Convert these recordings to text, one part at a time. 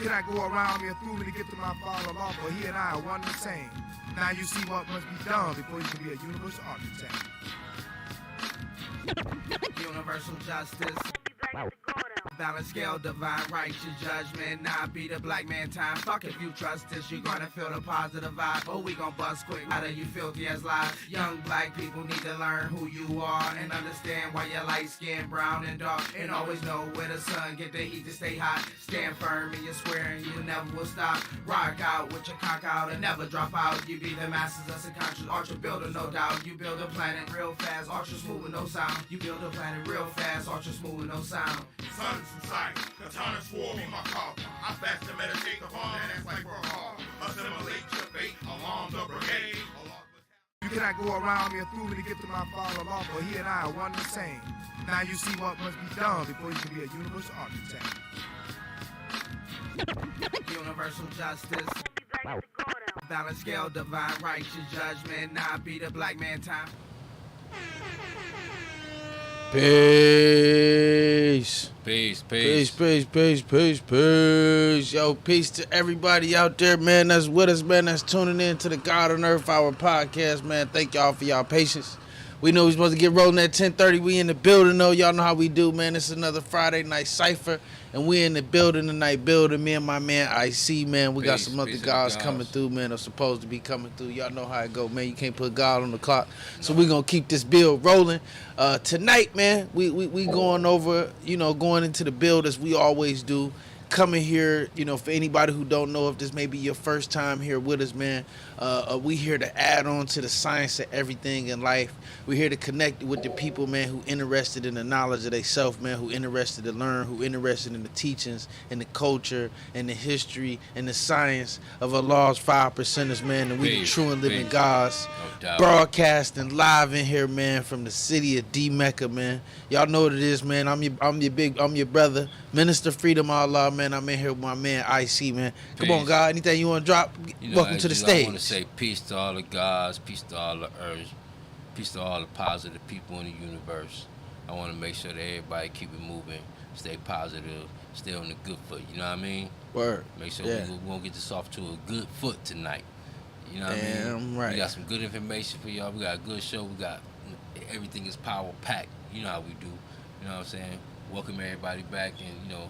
You cannot go around me or through me to get to my Father law, for he and I are one and the same. Now you see what must be done before you can be a universal architect. Universal justice. Balance scale, divine righteous judgment. Now be the black man time. Fuck if you trust this, you gonna feel the positive vibe. Oh, we gon' bust quick. How do you filthy as lies? Young black people need to learn who you are and understand why you're light skinned, brown and dark. And always know where the sun get the heat to stay hot. Stand firm and you're swearing you never will stop. Rock out with your cock out and never drop out. You be the masters of subconscious ultra builder, no doubt. You build a planet real fast, ultra smooth with no sound. You build a planet real fast, ultra smooth with no sound. Sun's in sight, katana swore me my carver. I fast to meditate upon that ass like we're hard. Assimilate your fate along the brigade. You cannot go around me or through me to get to my Father law, for he and I are one and the same. Now you see what must be done before you can be a universal architect. Universal justice. Balance scale, divine righteous judgment. Now be the black man time. Peace. Peace. Yo, peace to everybody out there, man, that's with us, man, that's tuning in to the God on Earth Hour podcast, man. Thank y'all for y'all patience. We know we're supposed to get rolling at 10:30. We in the building, though. Y'all know how we do, man. It's another Friday night cipher, and we in the building tonight, me and my man IC, man. We got some other guys coming through, man, are supposed to be coming through. Y'all know how it go, man. You can't put God on the clock. So we going to keep this build rolling. Tonight, man, we going over, going into the build as we always do. Coming here, for anybody who don't know, if this may be your first time here with us, man, we here to add on to the science of everything in life. We're here to connect with the people, man, who interested in the knowledge of themselves, man, who interested to learn, who interested in the teachings and the culture and the history and the science of Allah's 5 percenters, man, and we the true and living gods. No broadcasting live in here, man, from the city of D Mecca, man. Y'all know what it is, man. I'm your brother, Minister Freedom Allah, man. I'm in here with my man IC, man. Come on, God. Anything you want to drop? Welcome to the stage. I want to say peace to all the gods, peace to all the earth, peace to all the positive people in the universe. I want to make sure that everybody keep it moving, stay positive, stay on the good foot. You know what I mean? Word. Make sure we won't get this off to a good foot tonight. You know what I mean? Damn right. We got some good information for y'all. We got a good show. We got everything is power packed. You know how we do. You know what I'm saying? Welcome everybody back, and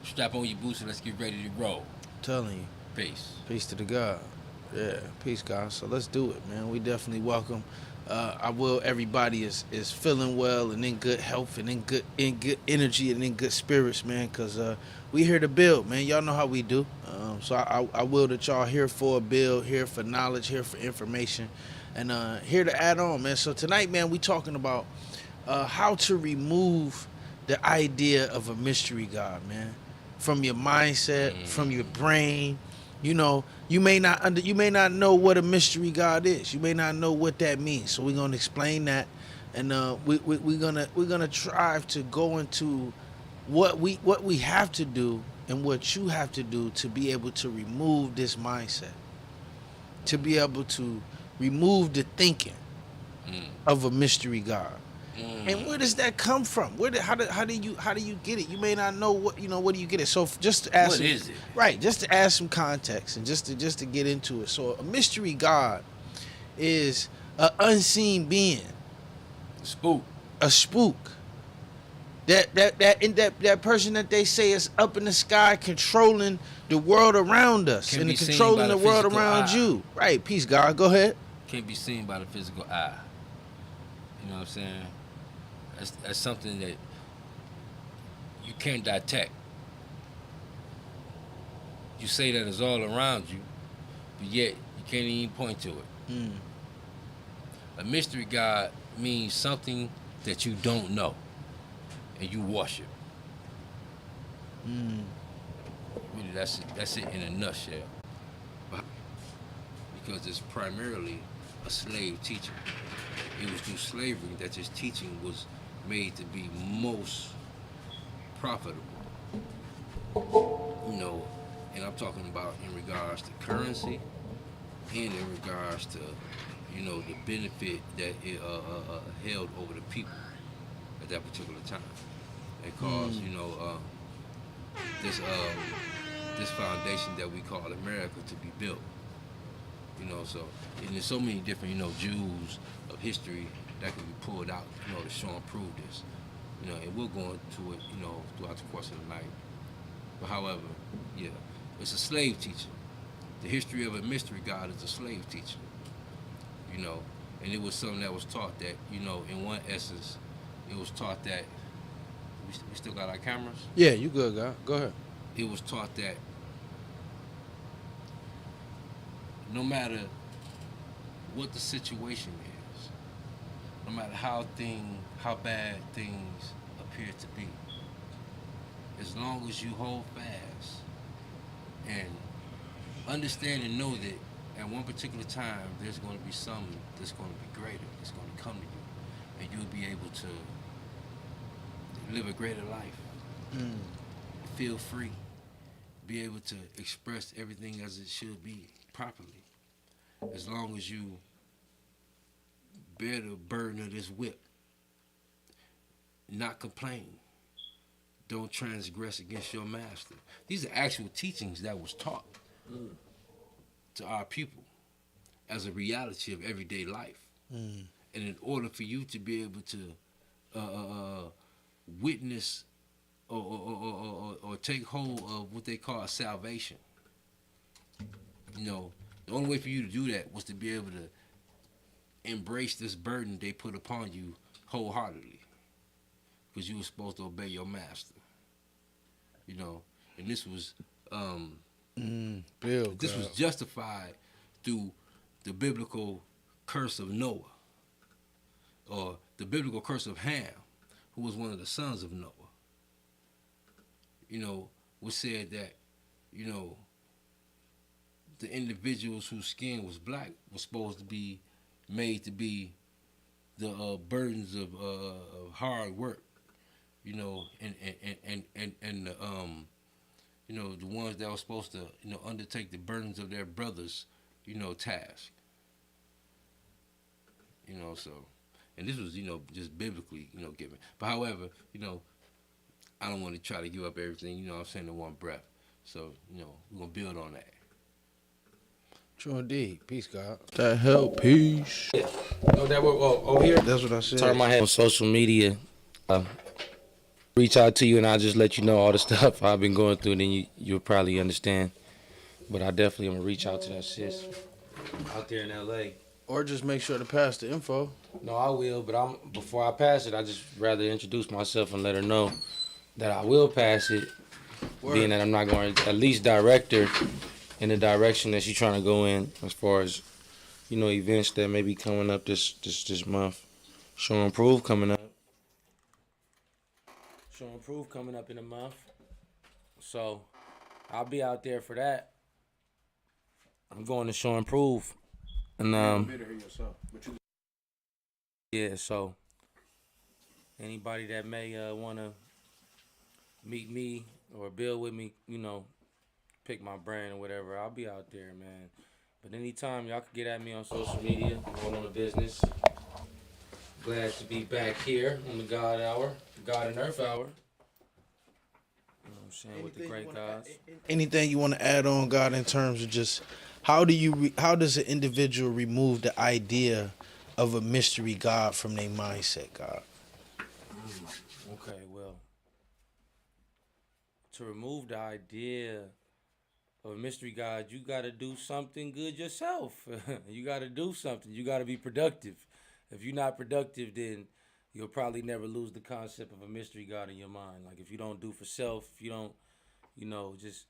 strap on your boots and let's get ready to roll. I'm telling you. Peace. Peace to the God. Yeah, peace, guys. So let's do it, man. We definitely welcome. Everybody is feeling well and in good health and in good energy and in good spirits, man, because we here to build, man. Y'all know how we do. So I will that y'all here for a build, here for knowledge, here for information, and here to add on, man. So tonight, man, we talking about how to remove the idea of a mystery God, man, from your mindset, from your brain. You may not know what a mystery God is. You may not know what that means. So we're gonna explain that, and we're gonna try to go into what we have to do and what you have to do to be able to remove this mindset, to be able to remove the thinking of a mystery God. And where does that come from? How do you get it? You may not know what do you get it? So just to add what is it? Right, just to add some context and just to get into it. So a mystery God is an unseen being, a spook. That person that they say is up in the sky controlling the world around us and controlling the world around you. Right, peace, God. Go ahead. Can't be seen by the physical eye. You know what I'm saying? That's something that you can't detect. You say that it's all around you, but yet you can't even point to it. A mystery God means something that you don't know and you worship. Really, that's it in a nutshell. Because it's primarily a slave teaching. It was through slavery that his teaching was made to be most profitable. And I'm talking about in regards to currency and in regards to, the benefit that it held over the people at that particular time. Because, this foundation that we call America to be built. So and there's so many different, jewels of history that can be pulled out, to show and prove this. And we'll go into it, throughout the course of the night. But however, yeah, it's a slave teaching. The history of a mystery God is a slave teaching. And it was something that was taught that, in one essence, it was taught that, we still got our cameras? Yeah, you good, God. Go ahead. It was taught that no matter what the situation is, no matter how bad things appear to be, as long as you hold fast and understand and know that at one particular time there's going to be something that's going to be greater, that's going to come to you, and you'll be able to live a greater life, feel free, be able to express everything as it should be properly, as long as you bear the burden of this whip, not complain, don't transgress against your master. These are actual teachings that was taught to our people as a reality of everyday life. And in order for you to be able to witness or take hold of what they call salvation, the only way for you to do that was to be able to embrace this burden they put upon you wholeheartedly, because you were supposed to obey your master. And this was this was justified through the biblical curse of Noah, or the biblical curse of Ham, who was one of the sons of Noah. Was said that, the individuals whose skin was black was supposed to be made to be the burdens of hard work, and the ones that were supposed to, undertake the burdens of their brothers, task. So, and this was, just biblically, given. But however, I don't want to try to give up everything, I'm saying, in one breath. So, we're going to build on that. True indeed. Peace, God. That help. Peace. Yeah. That we're over here? That's what I said. Turn my head on social media. Reach out to you and I'll just let you know all the stuff I've been going through, and then you'll probably understand. But I definitely am going to reach out to that sis out there in L.A. Or just make sure to pass the info. No, I will, but before I pass it, I just rather introduce myself and let her know that I will pass it, being that I'm not going to at least direct her in the direction that she's trying to go in, as far as, events that may be coming up this month. Show and Prove coming up. Show and Prove coming up in a month. So I'll be out there for that. I'm going to Show and Prove. And yeah, so anybody that may want to meet me or build with me, pick my brain or whatever, I'll be out there, man. But anytime y'all can get at me on social media, going on the business. Glad to be back here on the God Hour, God and Earth Hour. You know what I'm saying, with the great guys. Anything you want to add on, God, in terms of just how does an individual remove the idea of a mystery God from their mindset, God? Okay, well, to remove the idea of a mystery God, you got to do something good yourself. You got to do something. You got to be productive. If you're not productive, then you'll probably never lose the concept of a mystery God in your mind. Like if you don't do for self, if you don't, just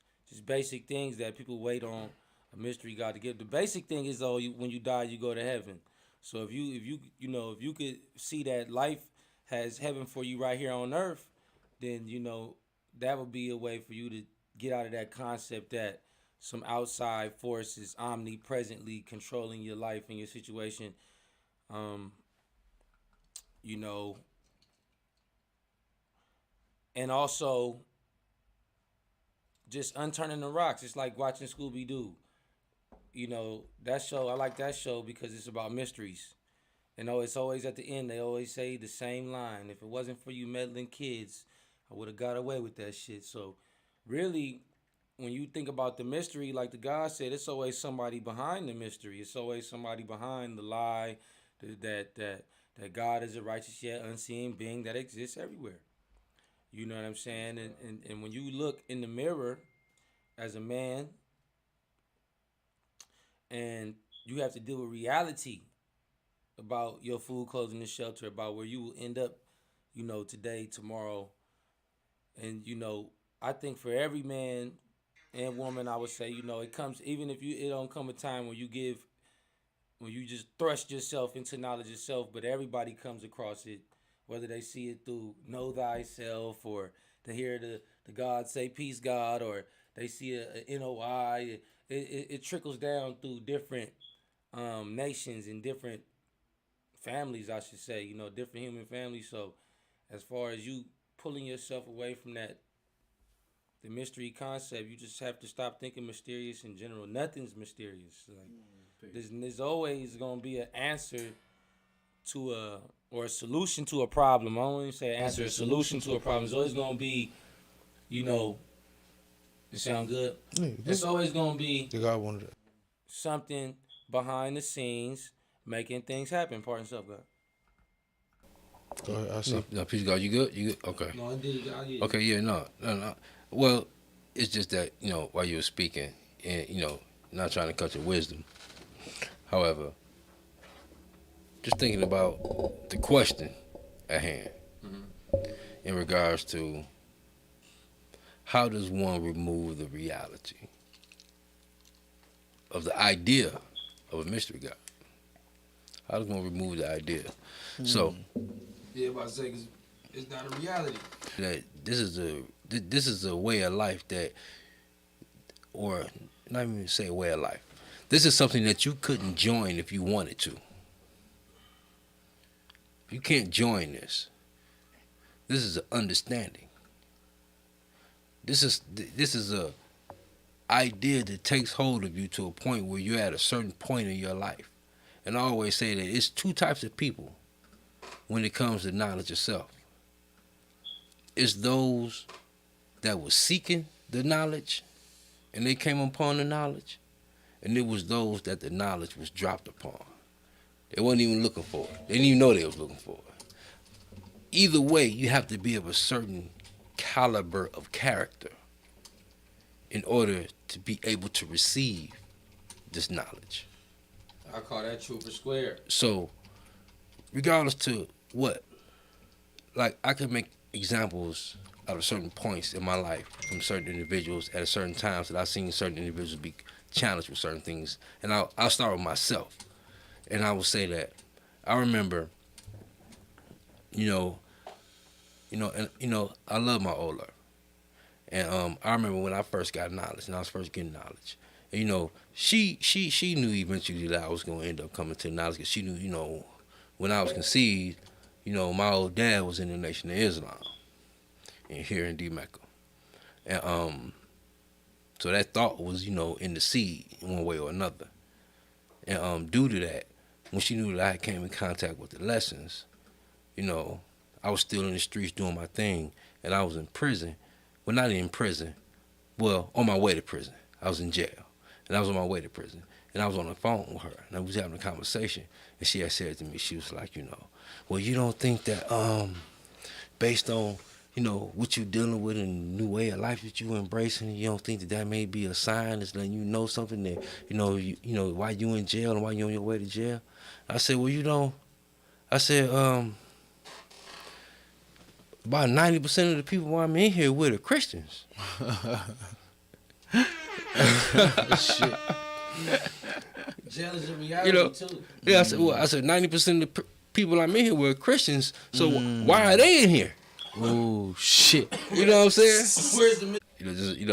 basic things that people wait on a mystery God to give. The basic thing is, though, when you die, you go to heaven. So if you could see that life has heaven for you right here on earth, then that would be a way for you to get out of that concept that some outside force is omnipresently controlling your life and your situation. And also just unturning the rocks. It's like watching Scooby-Doo. That show, I like that show because it's about mysteries. It's always at the end, they always say the same line. If it wasn't for you meddling kids, I would have got away with that shit. So really, when you think about the mystery, like the God said, it's always somebody behind the mystery. It's always somebody behind the lie that God is a righteous yet unseen being that exists everywhere. You know what I'm saying? And when you look in the mirror as a man and you have to deal with reality about your food, clothing, and shelter, about where you will end up, today, tomorrow. And, I think for every man and woman, I would say, it comes, even if it don't come a time when you just thrust yourself into knowledge yourself, but everybody comes across it, whether they see it through know thyself, or to hear the God say peace God, or they see a NOI. It trickles down through different nations and different families, I should say, different human families. So as far as you pulling yourself away from the mystery concept, you just have to stop thinking mysterious in general. Nothing's mysterious. Like there's always gonna be an answer or a solution to a problem. I don't even say answer, a solution to a problem. There's always gonna be, it sound good? Yeah, it's always gonna be God wanted it. Something behind the scenes making things happen. Pardon yourself, God. Go ahead, I see. No, peace, God. You good? You good? Okay. No, I did. Okay, yeah, no. Well, it's just that, while you were speaking, and, not trying to cut your wisdom. However, just thinking about the question at hand in regards to how does one remove the reality of the idea of a mystery God? How does one remove the idea? So, yeah, about to say, 'cause it's not a reality. that this is a way of life that, or not even say a way of life. This is something that you couldn't join if you wanted to. You can't join this. This is an understanding. This is a idea that takes hold of you to a point where you're at a certain point in your life. And I always say that it's two types of people when it comes to knowledge of self. It's those that were seeking the knowledge and they came upon the knowledge, and it was those that the knowledge was dropped upon. They wasn't even looking for it. They didn't even know they was looking for it. Either way, you have to be of a certain caliber of character in order to be able to receive this knowledge. I call that true for square. So, regardless to what, like I could make examples out of certain points in my life from certain individuals at a certain times that I've seen certain individuals be challenged with certain things. And I'll start with myself. And I will say that I remember, I love my Ola. And I remember when I first got knowledge, and I was first getting knowledge. And, she knew eventually that I was going to end up coming to knowledge, because she knew, when I was conceived, my old dad was in the Nation of Islam, and here in D-Mecca. And so that thought was, in the seed in one way or another. And due to that, when she knew that I came in contact with the lessons, I was still in the streets doing my thing, and I was in prison. Well, not in prison. Well, on my way to prison. I was in jail, and I was on my way to prison. And I was on the phone with her, and I was having a conversation, and she had said to me, she was like, well, you don't think that based on, what you're dealing with and the new way of life that you're embracing, you don't think that may be a sign that's letting you know something that, why you in jail and why you on your way to jail? I said, well, I said, about 90% of the people I'm in here with are Christians. Shit. Jail is a reality too. Yeah, I said 90% of the people I'm in here were Christians, so why are they in here? Oh shit! You know what I'm saying? Where's the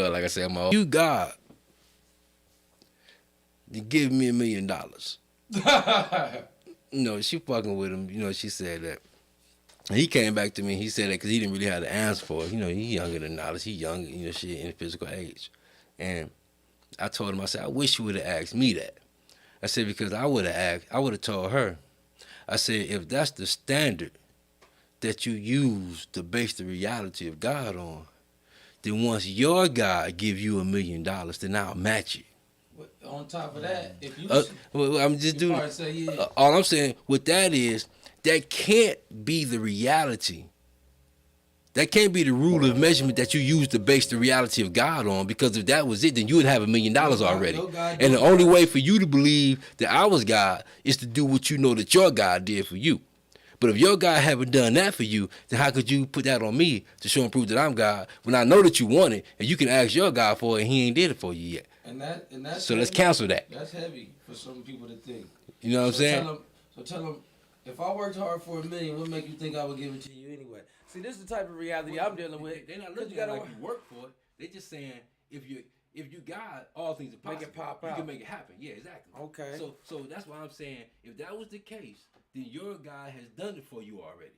Like I said, you God, you give me $1 million. She fucking with him. She said that. And he came back to me. He said that because he didn't really have the answer for it. He younger than knowledge. He young, shit in physical age. And I told him, I said, I wish you would have asked me that. I said, because I would have told her. I said, if that's the standard that you use to base the reality of God on, then once your God give you $1 million, then I'll match it. On top of that, if you Well, I'm just you doing. probably say, yeah. All I'm saying with that is that can't be the reality. That can't be the rule of measurement that you use to base the reality of God on. Because if that was it, then you would have $1 million already. And the only way for you to believe that I was God is to do what you know that your God did for you. But if your God haven't done that for you, then how could you put that on me to show and prove that I'm God when I know that you want it and you can ask your God for it and he ain't did it for you yet? And that's So let's heavy. cancel that. That's heavy for some people to think. You know what I'm saying? Tell them, if I worked hard for $1 million, what make you think I would give it to you anyway? See, this is the type of reality I'm dealing with. They're not 'Cause looking you at gotta it like you work for it. They're just saying if you God, all things are possible. Make it pop You out. can make it happen. Yeah, exactly. Okay. So that's why I'm saying if that was the case, then your God has done it for you already.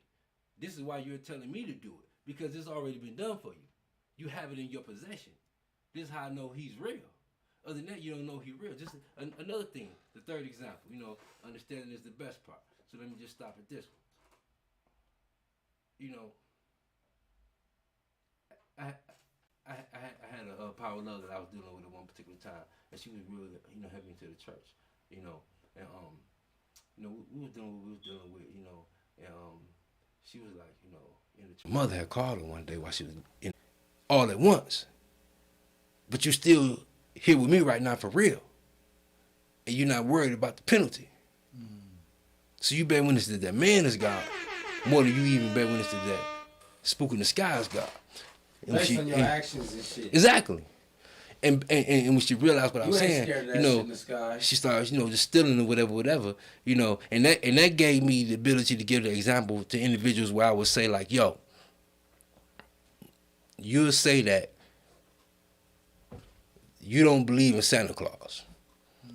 This is why you're telling me to do it, because it's already been done for you. You have it in your possession. This is how I know he's real. Other than that, you don't know he's real. Just another thing, the third example, understanding is the best part. So let me just stop at this one. I had a power love that I was dealing with at one particular time, and she was really, heavy into the church, and we was dealing with, and she was like, in the church. Mother had called her one day while she was in all at once, but you still here with me right now for real, and you're not worried about the penalty. So you bear witness that man is God more than you even bear witness to that spook in the sky is God. Based on your actions and shit. Exactly. And when she realized what I was saying, scared of that shit in the sky. she started, just stealing or whatever, and that gave me the ability to give the example to individuals where I would say like, yo, you'll say that you don't believe in Santa Claus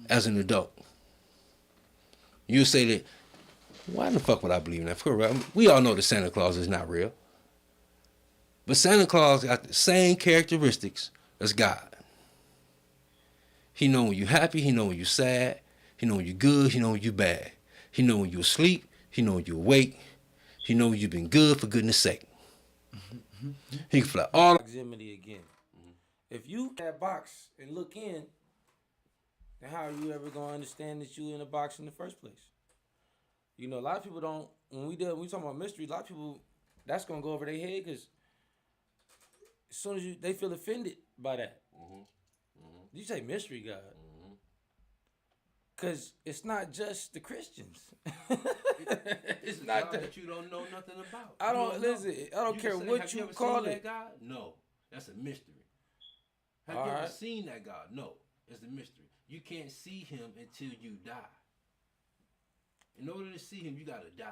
as an adult. You'll say that, why the fuck would I believe in that? For real, we all know that Santa Claus is not real. But Santa Claus got the same characteristics as God. He know when you're happy, he know when you're sad, he know when you're good, he know when you're bad. He know when you're asleep, he know when you're awake, he know when you've been good for goodness sake. He can fly all Proximity again. If you that box and look in, then how are you ever gonna understand that you in a box in the first place? A lot of people don't. When we talking about mystery, a lot of people that's gonna go over their head because as soon as they feel offended by that. You say mystery God. Because it's not just the Christians. It's not that you don't know nothing about. I don't care what you call it. That God? No, that's a mystery. Have All you ever right. seen that God? No, it's a mystery. You can't see him until you die. In order to see him, you gotta die.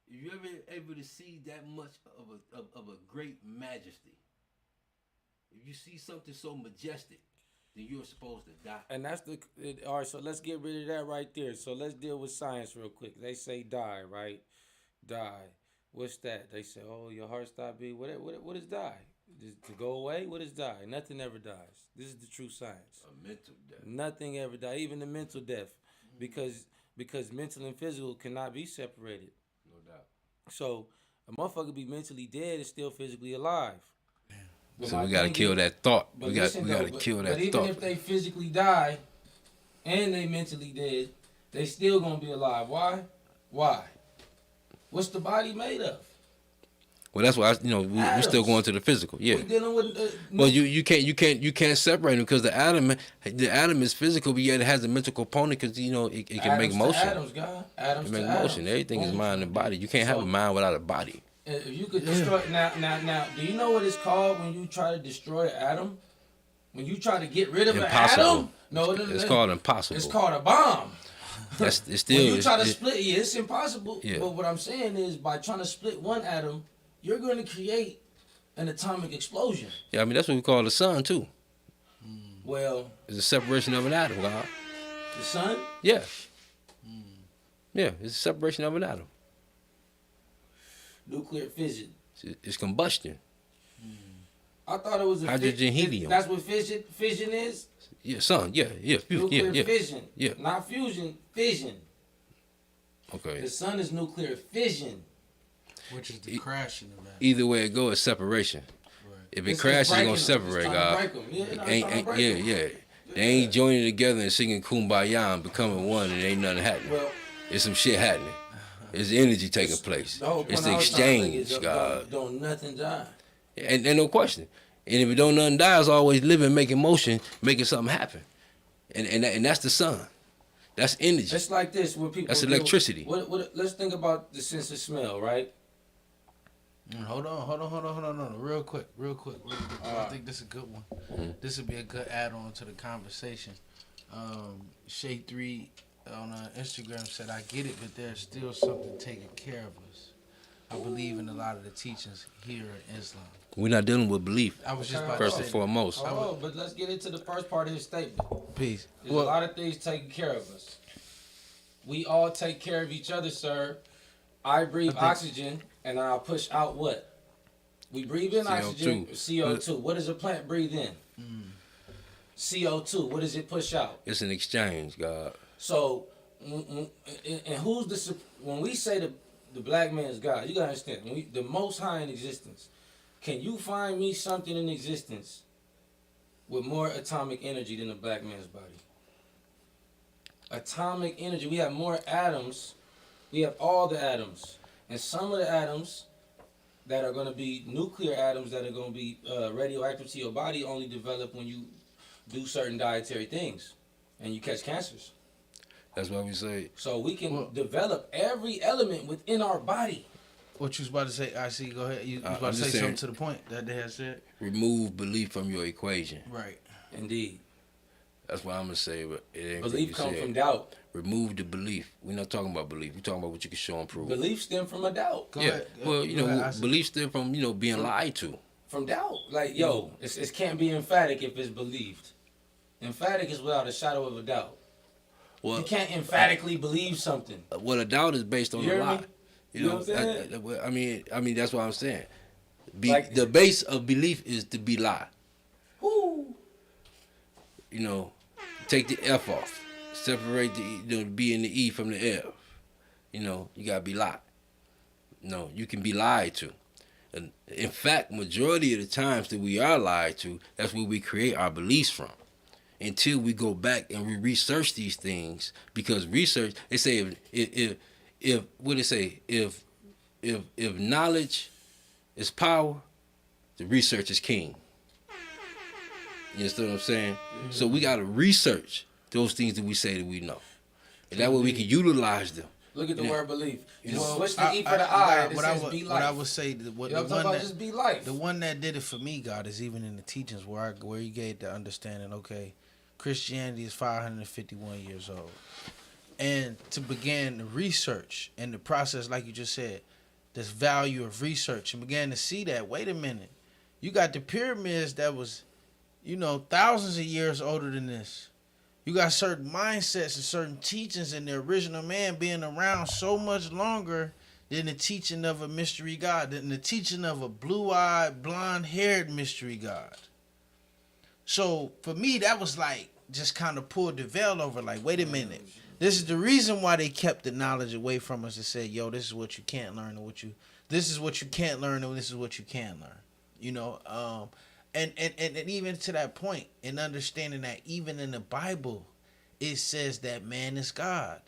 If you ever able to see that much of a great majesty, if you see something so majestic, then you're supposed to die. And that's all right, so let's get rid of that right there. So let's deal with science real quick. They say die, right? Die. What's that? They say, oh, your heart stopped beating. What is die? To go away? What is die? Nothing ever dies. This is the true science. A mental death. Nothing ever dies, even the mental death. Because mental and physical cannot be separated. No doubt. So a motherfucker be mentally dead and still physically alive. So we gotta kill that thought. We gotta kill that but even thought. if they physically die and they mentally dead, they still gonna be alive. Why? What's the body made of? Well, that's why we still going to the physical. Yeah. We dealing with. Well, you can't separate them because the atom is physical, but yet it has a mental component because it can make motion. Atoms, God. Atoms It make to motion. atoms. Everything is mind and body. You can't have a mind without a body. If you could destroy now, do you know what it's called when you try to destroy an atom? When you try to get rid of Impossible. an atom? No, It's called impossible. It's called a bomb. It's still. When you try to split, it's impossible. Yeah. But what I'm saying is, by trying to split one atom, you're going to create an atomic explosion. Yeah, I mean that's what we call the sun too. Well, It's a separation of an atom, God. the sun. Yeah. Yeah, it's a separation of an atom. Nuclear fission. It's combustion. I thought it was a Hydrogen, helium. That's what fission is. Yeah, sun. Yeah. Nuclear fission. Yeah. Not fusion. Fission. Okay. The sun is nuclear fission. Which is the crashing of that. Either way it goes, it's separation. Right. If it crashes, it's gonna separate, God. Yeah. They ain't joining together and singing Kumbaya and becoming one, and ain't nothing happening. Well, it's some shit happening. It's energy taking place. It's the exchange, God. Don't nothing die. And no question. And if it don't nothing die, it's always living, making motion, making something happen. And that's the sun. That's energy. It's like this when people. That's electricity. Let's think about the sense of smell, right? Hold on, real quick. I think this is a good one. Mm-hmm. This would be a good add-on to the conversation. Shay 3 on Instagram said, "I get it, but there's still something taking care of us. I believe in a lot of the teachings here in Islam." We're not dealing with belief. I was just about first to and say foremost. But let's get into the first part of his statement. Peace. There's a lot of things taking care of us. We all take care of each other, sir. I breathe oxygen, and I'll push out what? We breathe in oxygen, CO2. What does a plant breathe in? CO2. What does it push out? It's an exchange, God. So, and who's when we say the black man's God, you gotta understand, the Most High in existence, can you find me something in existence with more atomic energy than the black man's body? Atomic energy. We have more atoms. We have all the atoms. And some of the atoms that are going to be nuclear atoms that are going to be radioactive to your body only develop when you do certain dietary things and you catch cancers. That's why we say. So we can develop every element within our body. What you was about to say, I see, go ahead. You was about to say something to the point that they had said? Remove belief from your equation. Right. Indeed. That's what I'm going to say, but it ain't belief comes from doubt. Remove the belief. We're not talking about belief. We're talking about what you can show and prove. Belief stem from a doubt. Go ahead. Well, belief stem from, being lied to. From doubt. Like, it can't be emphatic if it's believed. Emphatic is without a shadow of a doubt. Well, you can't emphatically believe something. Well, a doubt is based on a lie. You know what I'm saying? I mean, that's what I'm saying. The base of belief is to be lie. Whoo. Take the F off. Separate the B and the E from the F. You gotta be lied. You can be lied to. And in fact, majority of the times that we are lied to, that's where we create our beliefs from. Until we go back and we research these things, because research, they say if knowledge is power, the research is king. You understand what I'm saying? Mm-hmm. So we gotta research those things that we say that we know, and that way we can utilize them. Look at the word belief. Switch the E for the I. What I would say, just be life. The one that did it for me, God, is even in the teachings where you gave the understanding. Okay, Christianity is 551 years old, and to begin the research and the process, like you just said, this value of research, and began to see that. Wait a minute, you got the pyramids that was, thousands of years older than this. You got certain mindsets and certain teachings in the original man being around so much longer than the teaching of a mystery God, than the teaching of a blue-eyed, blonde-haired mystery God. So for me, that was like just kind of pulled the veil over, like, wait a minute. This is the reason why they kept the knowledge away from us and said, yo, this is what you can't learn, and this is what you can't learn, and this is what you can learn. And even to that point, in understanding that even in the Bible, it says that man is God.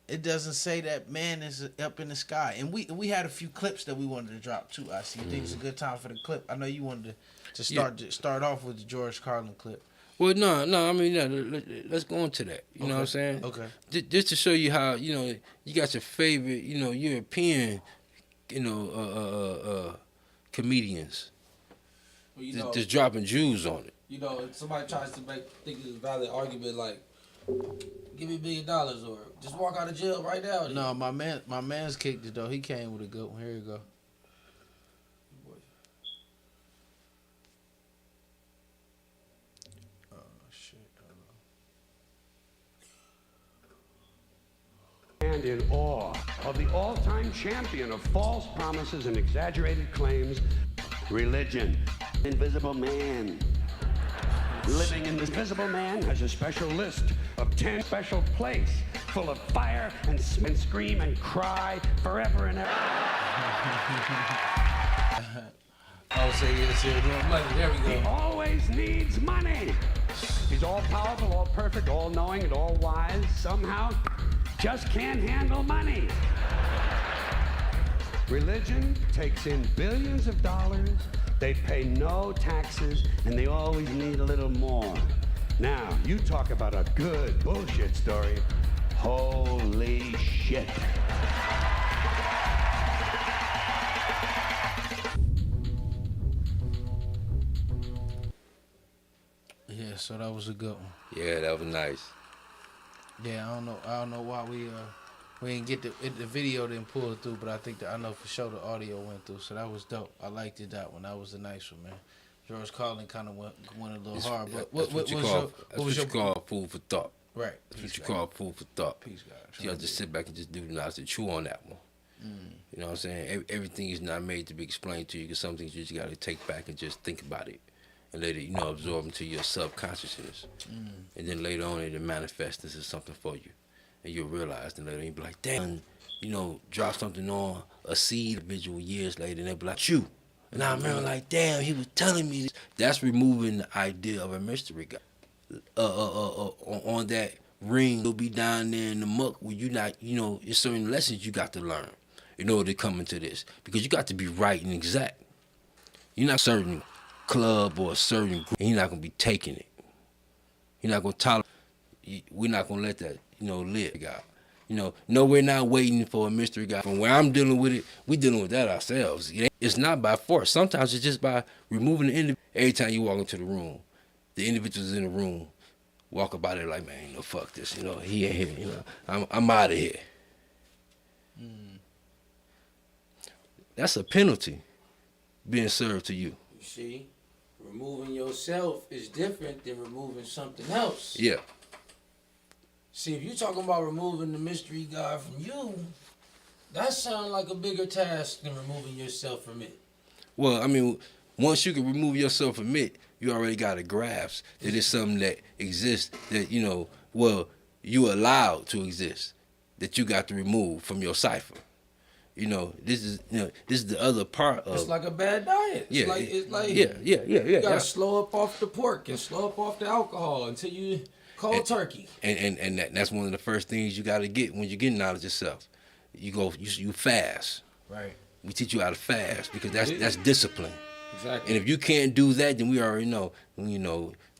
It doesn't say that man is up in the sky. And we had a few clips that we wanted to drop too. I see. You think it's a good time for the clip? I know you wanted to start off with the George Carlin clip. Well, no. I mean, let's go into that. You know what I'm saying? Okay. Just to show you how you got your favorite European comedians. Well, just dropping Jews on it. If somebody tries to think it's a valid argument, like, give me $1 billion or just walk out of jail right now. No, my man's kicked it though. He came with a good one. Here you go. Oh shit. And in awe of the all-time champion of false promises and exaggerated claims, religion. Invisible man. Living in the invisible man has a special list of 10 special place full of fire and scream and cry forever and ever. Oh, say yes, here, more money. There we He go. always needs money. He's all powerful, all perfect, all knowing, and all wise. Somehow, just can't handle money. Religion takes in billions of dollars. They pay no taxes, and they always need a little more. Now, you talk about a good bullshit story. Holy shit. Yeah, so that was a good one. Yeah, that was nice. Yeah, I don't know why we didn't get the video didn't pull through, but I think that I know for sure the audio went through, so that was dope. I liked it, that one. That was a nice one, man. George Carlin kind of went a little hard, but what was your call food for thought. Right? That's what you call food for thought. Peace, God. You gotta just sit back and just do the knowledge and chew on that one. You know what I'm saying? Everything is not made to be explained to you, because some things you just gotta take back and just think about it and let it, absorb into your subconsciousness. And then later on it'll manifest this as something for you. And you'll realize, and later you'll be like, damn, drop something on a seed individual years later, and they'll be like, chew. And I remember like, damn, he was telling me this. That's removing the idea of a mystery guy. On that ring, you'll be down there in the muck where you not, there's certain lessons you got to learn in order to come into this. Because you got to be right and exact. You're not a certain club or a certain group, and you're not going to be taking it. You're not going to tolerate. We're not going to let that, live, God. No, we're not waiting for a mystery guy. From where I'm dealing with it, we're dealing with that ourselves. It's not by force. Sometimes it's just by removing the individual. Every time you walk into the room, the individuals in the room walk about it like, man, fuck this. He ain't here. I'm out of here. That's a penalty being served to you. You see, removing yourself is different than removing something else. Yeah. See, if you're talking about removing the mystery God from you, that sounds like a bigger task than removing yourself from it. Well, I mean, once you can remove yourself from it, you already got a grasp that it's something that exists that, you allowed to exist, that you got to remove from your cipher. This is the other part of. It's like a bad diet. Yeah. It's like yeah. You gotta slow up off the pork and slow up off the alcohol until you cold turkey. And that's one of the first things you got to get when you get knowledge yourself. You fast. Right. We teach you how to fast because that's discipline. Exactly. And if you can't do that, then we already know.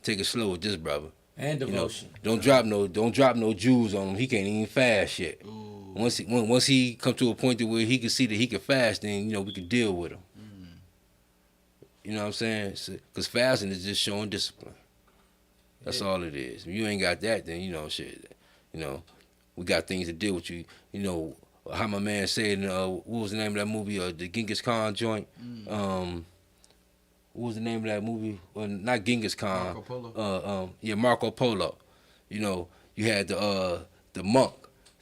Take it slow with this brother. And devotion. Don't drop no jewels on him. He can't even fast yet. Ooh. Once he come to a point to where he can see that he can fast, then we can deal with him. You know what I'm saying? Because fasting is just showing discipline. That's all it is. If you ain't got that, then we got things to deal with you. How my man said, what was the name of that movie? The Genghis Khan joint. What was the name of that movie? Well, not Genghis Khan. Marco Polo. Marco Polo. You had the monk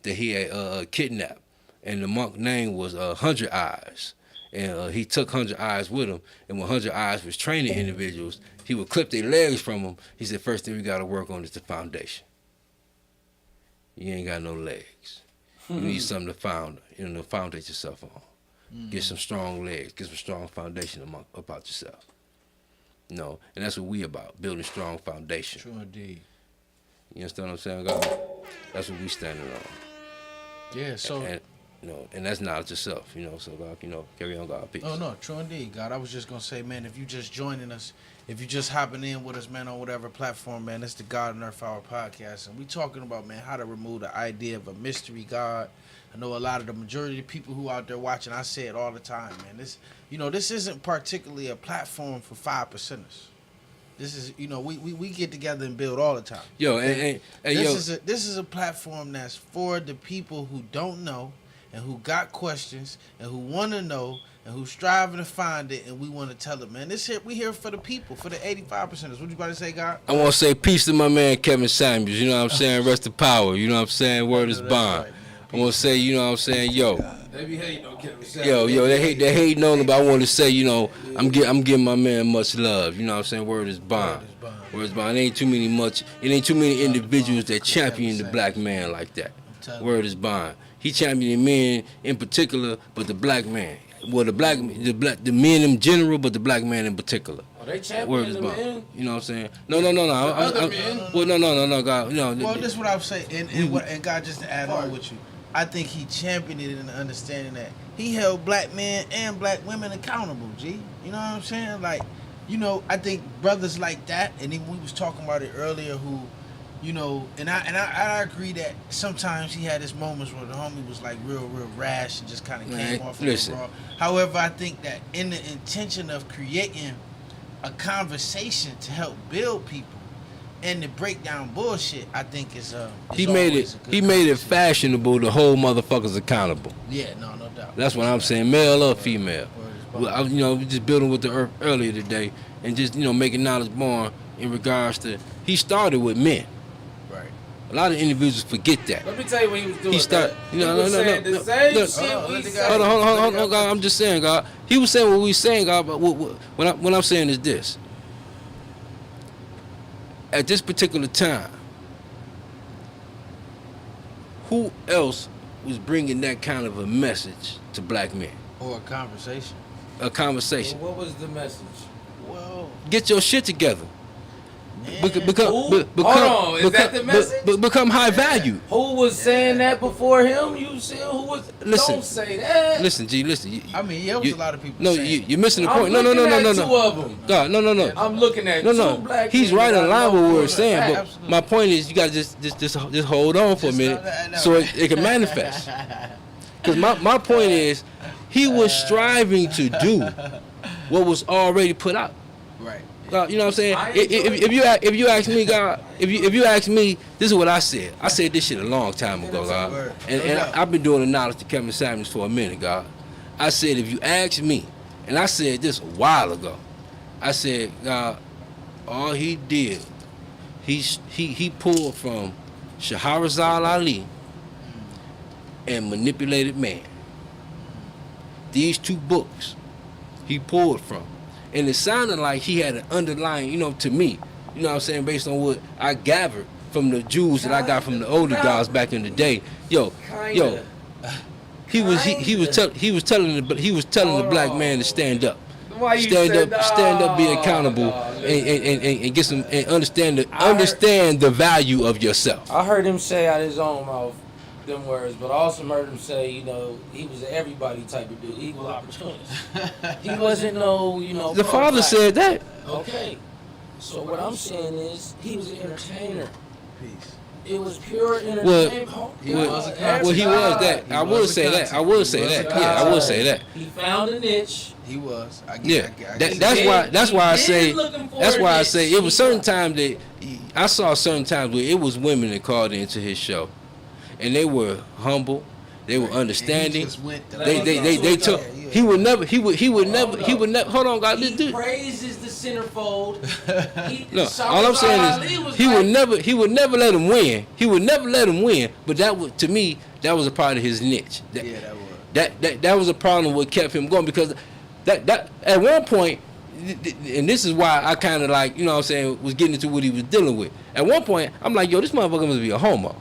that he had kidnapped, and the monk name was 100 Eyes, and he took 100 Eyes with him. And when 100 Eyes was training individuals, he would clip their legs from them. He said, first thing we got to work on is the foundation. You ain't got no legs. You need something to foundate yourself on. Get some strong legs. Get some strong foundation about yourself. And that's what we about, building strong foundation. True indeed. You understand what I'm saying, God? That's what we standing on. Yeah, so... And that's knowledge yourself, so God, carry on, God, peace. Oh, no, true indeed, God. I was just going to say, man, if you just joining us, if you just hopping in with us, man, on whatever platform, man, it's the God and Earth Hour podcast. And we talking about, man, how to remove the idea of a mystery God. I know a lot of the majority of the people who out there watching, I say it all the time, man. This isn't particularly a platform for 5%ers. This is, we get together and build all the time. This is a platform that's for the people who don't know, and who got questions, and who want to know, and who's striving to find it, and we want to tell them, man. We here for the people, for the 85%ers. What you about to say, God? I want to say peace to my man Kevin Samuels. You know what I'm saying? Rest in power. You know what I'm saying? Word is bond. Right, I want to say, you know what I'm saying? Yo. They be hating on Kevin Samuels. Yo, they hating on him, but I want to say, I'm giving my man much love. You know what I'm saying? Word is bond. Word is bond. It ain't too many individuals that champion the black man like that. Word is bond. He championing men in particular, but the black man. well, the men in general, but the black man in particular. Are they Word champion is the bond. men? You know what I'm saying? No. Well, no, God. Well, this is what I was saying, and God, just to add on with you, I think he championed it in the understanding that he held black men and black women accountable. G, you know what I'm saying? Like, you know, I think brothers like that, and then we was talking about it earlier, who, you know, and I agree that sometimes he had his moments where the homie was like real rash and just kind of came off of the raw. However, I think that in the intention of creating a conversation to help build people and to break down bullshit, I think is he made it fashionable to hold motherfuckers accountable. Yeah, no doubt. That's what I'm saying, male or female. Well, you know, just building with the earth earlier today, and just, you know, making knowledge born in regards to, he started with men. Right. A lot of individuals forget that. Let me tell you what he was doing. He started. No. The same shit we said. Hold on, God. I'm just saying, God. He was saying what we saying, God. But what I'm saying is this. At this particular time, who else was bringing that kind of a message to black men? Or a conversation. A conversation. Well, what was the message? Well, get your shit together. Hold on, is that the message? Become high value. Who was saying that before him? You said who was? Listen, don't say that. Listen, G. Listen. I mean, there was a lot of people. No, saying you're missing the point. I'm No. Two of them. God, no. I'm looking at two black. He's right in line with what we're saying, but Absolutely. my point is, you gotta just hold on for a minute, so it can manifest. Because my point is, he was striving to do what was already put out. Right. You know what I'm saying? If you ask me, God, if you ask me, this is what I said. I said this shit a long time ago, God. And I've been doing the knowledge to Kevin Samuels for a minute, God. I said, if you ask me, and I said this a while ago, I said, God, all he did, he pulled from Shahrazad Ali and Manipulated Man. These two books he pulled from. And it sounded like he had an underlying, you know, to me, you know what I'm saying, based on what I gathered from the Jews that I got from the older guys back in the day. He was telling the black man to stand up. Stand up, be accountable, and get some, and understand the value of yourself. I heard him say out his own mouth them words, but I also heard him say, you know, he was an everybody type of dude, equal opportunist. He wasn't no, you know. The father said that. Okay. So what I'm saying is, he was an entertainer. Peace. It was pure entertainment. He was that. I will say that. Yeah, I will say that. He found a niche. He was. That's why I say it was certain times that I saw certain times where it was women that called into his show. And they were humble, they were understanding. They took. He would never. Hold on, God. He praises the centerfold. All I'm saying is he would never let him win. He would never let him win. But that was, to me, that was a part of his niche. That was a problem what kept him going, because that at one point, and this is why I kind of like, you know what I'm saying, was getting into what he was dealing with. At one point, I'm like, yo, this motherfucker must be a homo.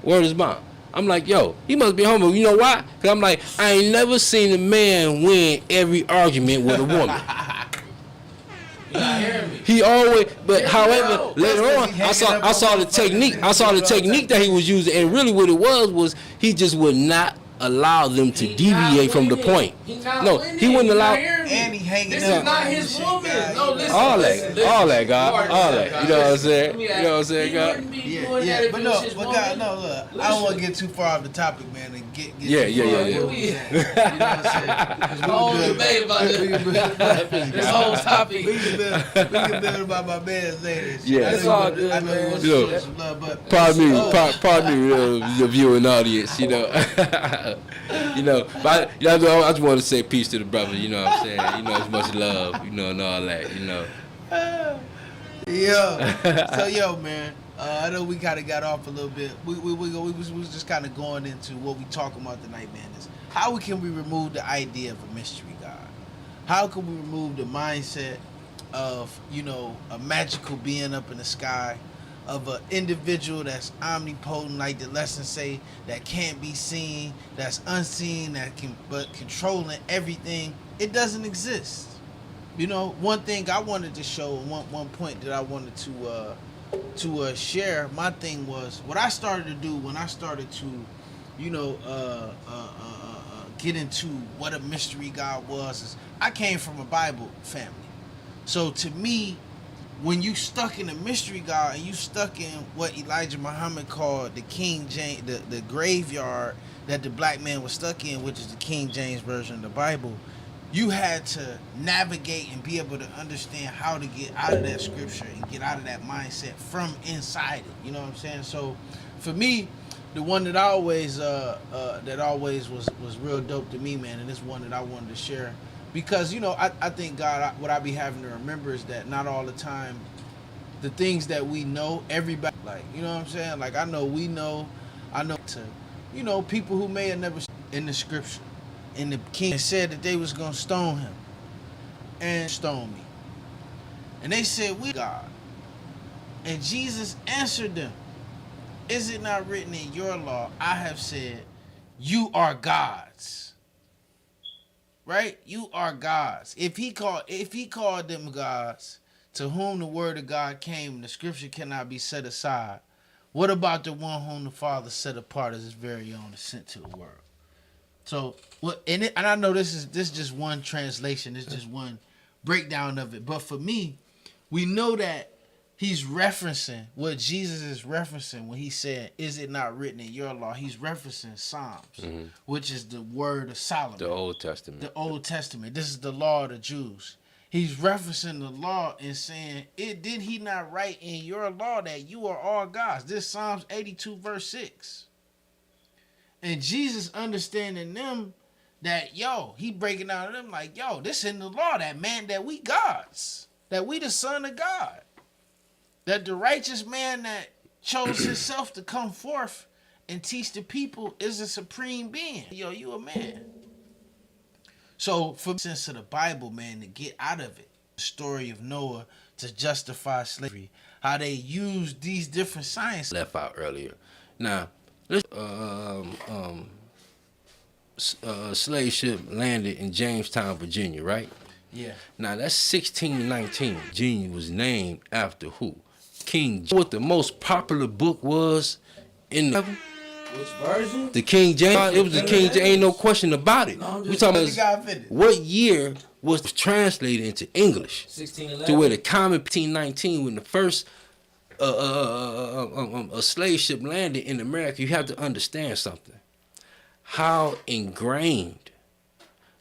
Word is bond. I'm like, yo, he must be homo. You know why? Because I'm like, I ain't never seen a man win every argument with a woman. He always, but however, later on, I saw the technique. I saw the technique that he was using, and really what it was he just would not allow them to deviate from the point. No, he wouldn't allow. And he hanging This out. is not his woman. No, listen. All that, God. All that. You know what I'm saying? You know what I'm saying, God? But God, no, look. I don't want to get too far off the topic, man, and get Yeah. You know what I'm saying? Whole debate about this whole topic. We can build about my man's later. Yeah. It's all good, I know you man. want to show some love, but Pardon me, the viewing audience, you know. You know, but I just want to say peace to the brother, you know what I'm saying? You know, as much love, you know, and all that, you know. So, man, I know we kind of got off a little bit. We was just kind of going into what we talking about tonight, man, is how can we remove the idea of a mystery God? How can we remove the mindset of, you know, a magical being up in the sky, of an individual that's omnipotent, like the lesson say, that can't be seen, that's unseen, that can but controlling everything. It doesn't exist. You know, one thing I wanted to show, one point that I wanted to share. My thing was what I started to do when I started to, you know, get into what a mystery God was. Is I came from a Bible family, so to me, when you stuck in a mystery God and you stuck in what Elijah Muhammad called the King James, the graveyard that the black man was stuck in, which is the King James version of the Bible, you had to navigate and be able to understand how to get out of that scripture and get out of that mindset from inside it. You know what I'm saying? So for me, the one that always was real dope to me, man, and it's one that I wanted to share. Because, you know, I think God, what I be having to remember is that not all the time, the things that we know, everybody, like, you know what I'm saying? Like, I know to, you know, people who may have never in the scripture. And the king said that they was going to stone him. And stone me. And they said, we God. And Jesus answered them, is it not written in your law, I have said, you are gods. Right? You are gods. If he called them gods, to whom the word of God came, and the scripture cannot be set aside, what about the one whom the Father set apart as his very own and sent to the world? So, and I know this is just one translation, it's just one breakdown of it. But for me, we know that he's referencing what Jesus is referencing when he said, is it not written in your law? He's referencing Psalms, which is the word of Solomon. The Old Testament. The Old Testament. This is the law of the Jews. He's referencing the law and saying, did he not write in your law that you are all gods? This Psalms 82 verse 6. And Jesus understanding them that, he breaking out of them like, this in the law, that we gods, that we the son of God. That the righteous man that chose himself to come forth and teach the people is a supreme being. You a man. So, for the sense of the Bible, man, to get out of it, the story of Noah to justify slavery, how they use these different sciences. Left out earlier. Now, let's slave ship landed in Jamestown, Virginia, right? Yeah. Now, that's 1619. Virginia was named after who? King James. What the most popular book was in the Bible? Which version? The King James. It was the King James. Ain't no question about it. We talking about what year was translated into English? 1611. To where the common 1519 when the first a slave ship landed in America. You have to understand something. How ingrained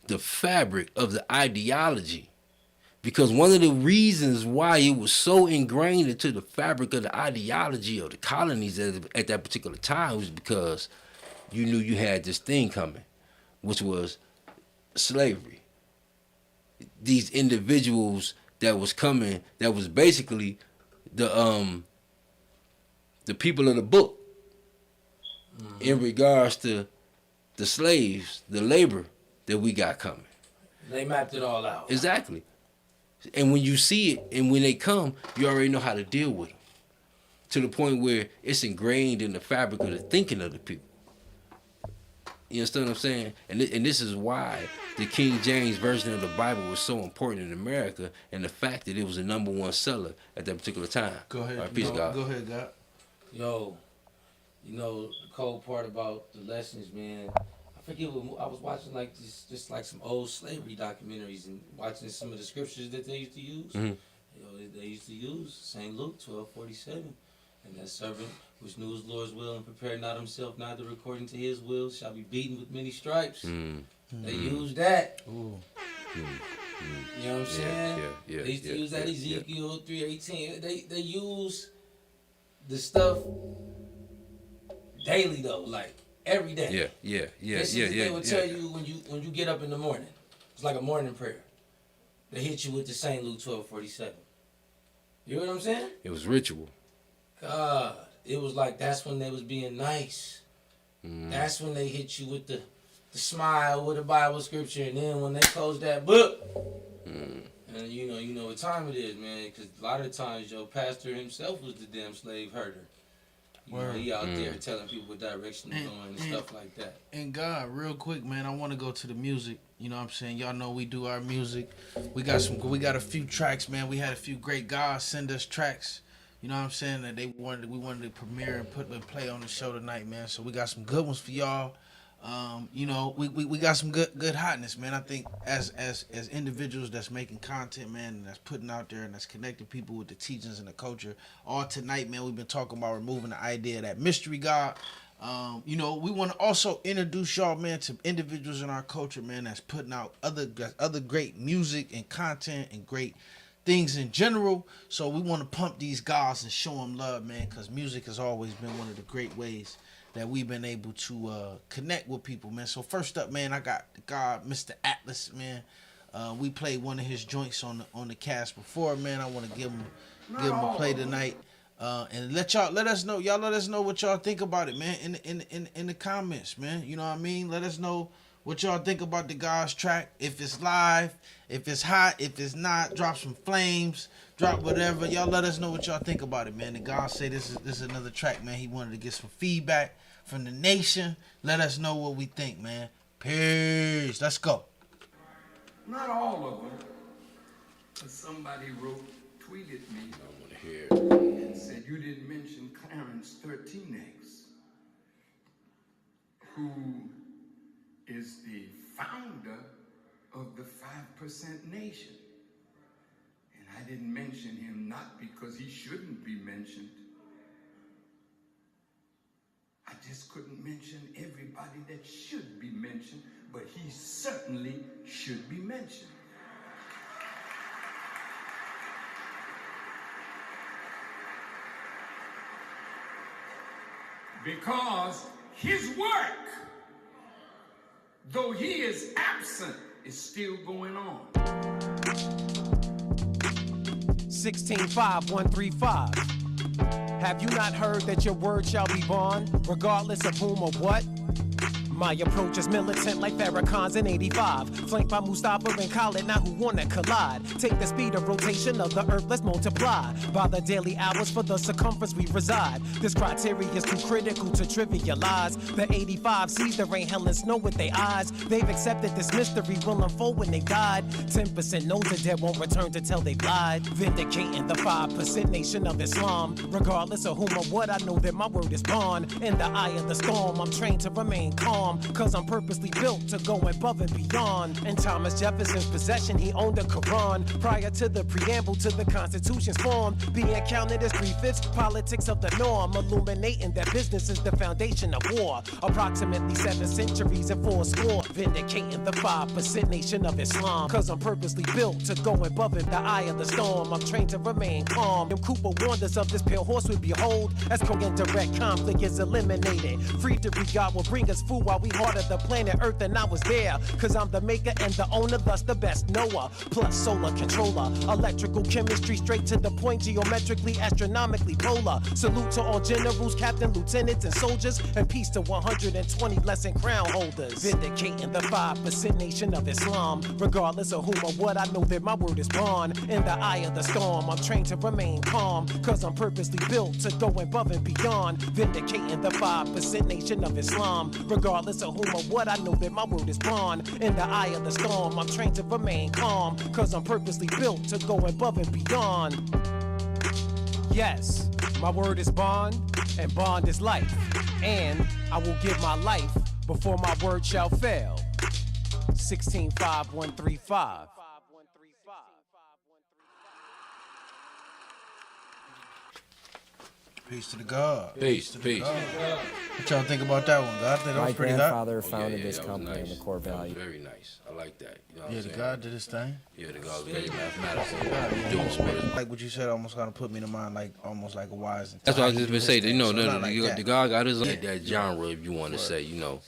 the fabric of the ideology. Because one of the reasons why it was so ingrained into the fabric of the ideology of the colonies at that particular time was because you knew you had this thing coming, which was slavery. These individuals that was coming, that was basically the people of the book in regards to the slaves, the labor that we got coming. They mapped it all out. Exactly. And when you see it and when they come, you already know how to deal with them. To the point where it's ingrained in the fabric of the thinking of the people. You understand what I'm saying? And this is why the King James Version of the Bible was so important in America, and the fact that it was the #1 seller at that particular time. Go ahead. All right, peace, God. Go ahead, God. Yo, the cold part about the lessons, man. I forget what I was watching, like just like some old slavery documentaries and watching some of the scriptures that they used to use. Mm-hmm. They used to use St. Luke 12:47, and that servant which knew his Lord's will and prepared not himself neither according to his will shall be beaten with many stripes. They used that. Ooh. You know what I'm saying? Yeah. They used to use that Ezekiel 3:18. They use the stuff daily though, like every day. Yeah. They would tell you when you get up in the morning. It's like a morning prayer. They hit you with the St. Luke 12:47. You know what I'm saying? It was ritual. God, it was like that's when they was being nice. That's when they hit you with the smile with the Bible scripture, and then when they closed that book, And you know what time it is, man. Because a lot of times, pastor himself was the damn slave herder. You know, he out there telling people what direction to go and stuff like that. And God, real quick, man, I want to go to the music. You know what I'm saying? Y'all know we do our music. We got a few tracks, man. We had a few great guys send us tracks. You know what I'm saying? That we wanted to premiere and put and play on the show tonight, man. So we got some good ones for y'all. You know, we got some good hotness, man. I think as individuals that's making content, man, and that's putting out there and that's connecting people with the teachings and the culture. All tonight, man, we've been talking about removing the idea of that mystery God. You know, we want to also introduce y'all, man, to individuals in our culture, man, that's putting out other great music and content and great things in general. So we want to pump these guys and show them love, man, because music has always been one of the great ways that we've been able to connect with people, man. So first up, man, I got the guy, Mr. Atlas, man. We played one of his joints on the cast before, man. I want to give him a play tonight, and let us know what y'all think about it, man. In the comments, man. You know what I mean? Let us know what y'all think about the guy's track. If it's live, if it's hot, if it's not, drop some flames, drop whatever. Y'all let us know what y'all think about it, man. The guy say this is another track, man. He wanted to get some feedback from the nation. Let us know what we think, man. Peace. Let's go. Not all of them, but somebody tweeted me. I want to hear. And said you didn't mention Clarence 13X, who is the founder of the 5% Nation. And I didn't mention him not because he shouldn't be mentioned. I just couldn't mention everybody that should be mentioned, but he certainly should be mentioned. Because his work, though he is absent, is still going on. 165135. Have you not heard that your word shall be bond, regardless of whom or what? My approach is militant like Farrakhan's in 85. Flanked by Mustafa and Khalid, now who wanna collide? Take the speed of rotation of the earth, let's multiply by the daily hours for the circumference we reside. This criteria is too critical to trivialize. The 85 sees the rain, hell and snow with their eyes. They've accepted this mystery will unfold when they died. 10% knows the dead won't return to tell they've lied. Vindicating the 5% nation of Islam. Regardless of whom or what, I know that my word is bond. In the eye of the storm, I'm trained to remain calm. Cause I'm purposely built to go above and beyond. In Thomas Jefferson's possession, he owned the Quran. Prior to the preamble to the Constitution's form, being counted as 3/5 politics of the norm. Illuminating that business is the foundation of war. Approximately 7 centuries and 4 score. Vindicating the 5% nation of Islam. Cause I'm purposely built to go above in the eye of the storm. I'm trained to remain calm. And Cooper warned us of this pale horse we behold. As direct conflict is eliminated. Free to regard will bring us food while we heart of the planet Earth, and I was there. Cause I'm the maker and the owner, thus the best knower. Plus solar controller. Electrical chemistry straight to the point. Geometrically, astronomically polar. Salute to all generals, captain, lieutenants, and soldiers. And peace to 120 blessed crown holders. Vindicating the 5% nation of Islam. Regardless of whom or what, I know that my word is bond. In the eye of the storm, I'm trained to remain calm. Cause I'm purposely built to go above and beyond. Vindicating the 5% nation of Islam. Regardless of whom or what, I know that my word is bond. In the eye of the storm, I'm trained to remain calm. Cause I'm purposely built to go above and beyond. Yes, my word is bond, and bond is life. And I will give my life before my word shall fail. 165135. Peace to the God. Peace. What y'all think about that one, God? That My was pretty hot. grandfather founded this that was company nice. and the core That was value. very nice. I like that. You know what Yeah, I'm the saying? God did his thing. Yeah, the God was very mathematical. Doing some of Like what you said, almost kind of put me to mind, like almost like a wise. That's what I was just gonna say. You know, like the God got his that genre, if you want to say, you know.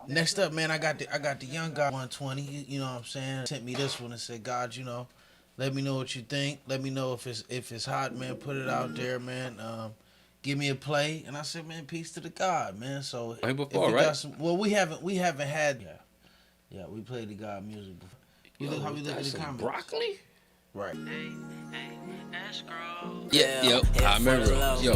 Next up, man, I got the young guy 120. You know what I'm saying? Sent me this one and said, God, you know, let me know what you think. Let me know if it's hot, man. Put it out there, man. Give me a play. And I said, man, peace to the God, man. So Right before, right? We haven't had. Yeah, we played the God music before. How we look at the comments? Broccoli? Right. Yeah, yep. I remember. Yo,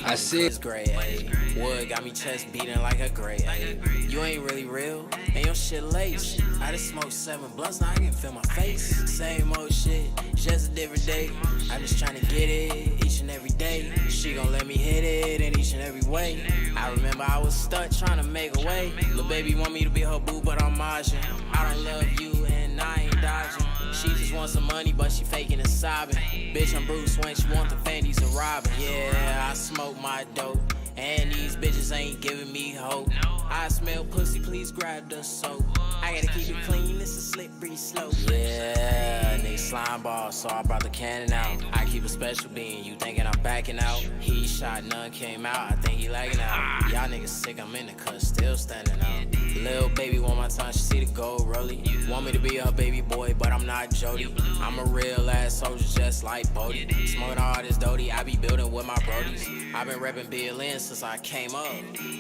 I said it's great, ayy. Wood got me chest beating like a gray, ayy. You ain't really real, and your shit lace. I just smoked 7 blunts, now I can feel my face. Same old shit, just a different day. I just tryna get it each and every day. She gon' let me hit it in each and every way. I remember I was stuck tryna make a way. Lil' baby want me to be her boo, but I'm margin. I don't love you and I ain't dodging. She just wants some money, but she faking and sobbing. Bitch, I'm Bruce Wayne, she want the Fandys and Robin. Yeah, I smoke my dope, and these bitches ain't giving me hope. I smell pussy, please grab the soap. I gotta keep it clean, this is slip breeze slope. Yeah, nigga slime ball, so I brought the cannon out. I keep a special bean, you thinking I'm backing out? He shot, none came out, I think he lagging out. Y'all niggas sick, I'm in the cut, still standing out. Lil' baby want my time, she see the gold rolling. Want me to be her baby boy, but I'm not Jody. I'm a real ass soldier, just like Bodie. Smoking all this Doty, I be building with my brodies. I been reppin' BLN since I came up.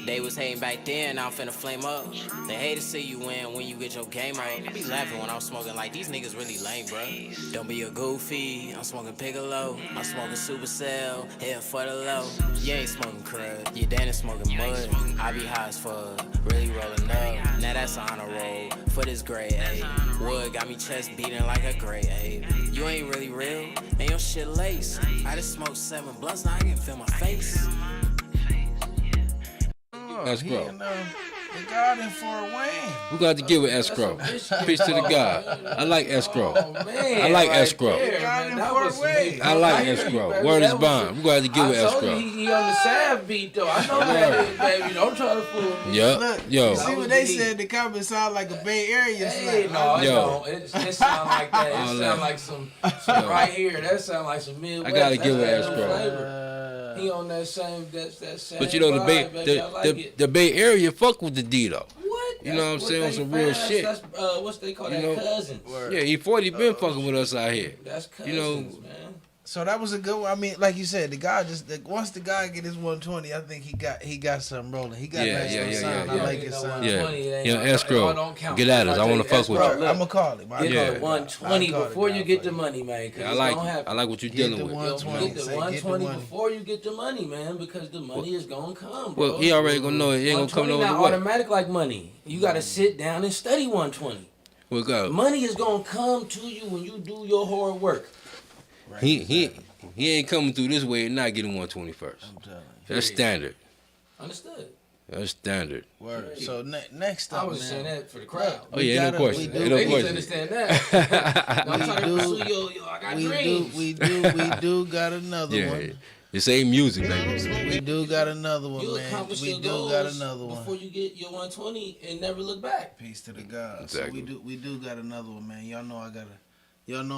They was hating back then, now I'm finna flame up. They hate to see you win when you get your game up. I be laughing when I'm smoking like these niggas really lame, bruh. Don't be a goofy, I'm smoking Piccolo. I'm smoking Supercell, here for the low. You ain't smoking crud, you Danny smoking mud. I be high as fuck, really rolling up. Now that's on a roll for this gray, ayy. Wood got me chest beating like a gray, ayy. You ain't really real, and your shit lace. I just smoked 7 blunts, now I can feel my face. That's bro. The God in Fort Wayne. We got to give with escrow. Peace to the God. I like escrow. Man, I like right escrow. there, man, that was some big- I like escrow. Word is bond. We got to give with I told escrow. you he on the Sav beat though. I know that is, baby. Don't try to fool me. Yup. Look, Yo. you see what they said? The comments sound like a Bay Area Hey, slang. no, it Yo. don't. It sound like that. It All sound that. like some right here. That sound like some Midwest. I gotta give it That's escrow. flavor. He on that same But you know the Bay, vibe, baby. I like it. the Bay Area fuck with the D though. What? You know what I'm saying? They Some real fans, shit. That's what's they call You that know? cousins. Yeah, E40 been fucking with us out here. That's You know, cousins, man. So that was a good one. I mean, like you said, the guy once the guy get his 120, I think he got something rolling. He got nice little sound. I like his sound. Yeah, 120, it ain't yeah, no- escrow. it don't count. Get at us. I want to fuck with Escrow, you. I'm gonna call him. Get Yeah. the 120 I'll call before the you guy get for the you. money, man. 'cause I it's like gonna happen. I like what you're Get dealing the with. 120. Get the Say, get the 120 money. before you get the money, man, because the money is gonna come, bro. Well, he already gonna know it ain't gonna come 120 no not other way. automatic like money. You gotta sit down and study 120. Well, go. Money is gonna come to you when you do your hard work. He ain't coming through this way and not getting 120 first. I'm telling you. That's standard. Understood. That's standard. Word. So next up, I was man. saying that for the crowd. Oh yeah, ain't no gotta- question. we Ain't do- no They need to question. understand that. I'm trying to do- pursue I got dreams. we do got another Yeah, one. this ain't music, baby. We do got another one, You man. accomplish We your do goals got another one. before you get your 120 and never look back. Peace to the God. Exactly. So we do got another one, man. Y'all know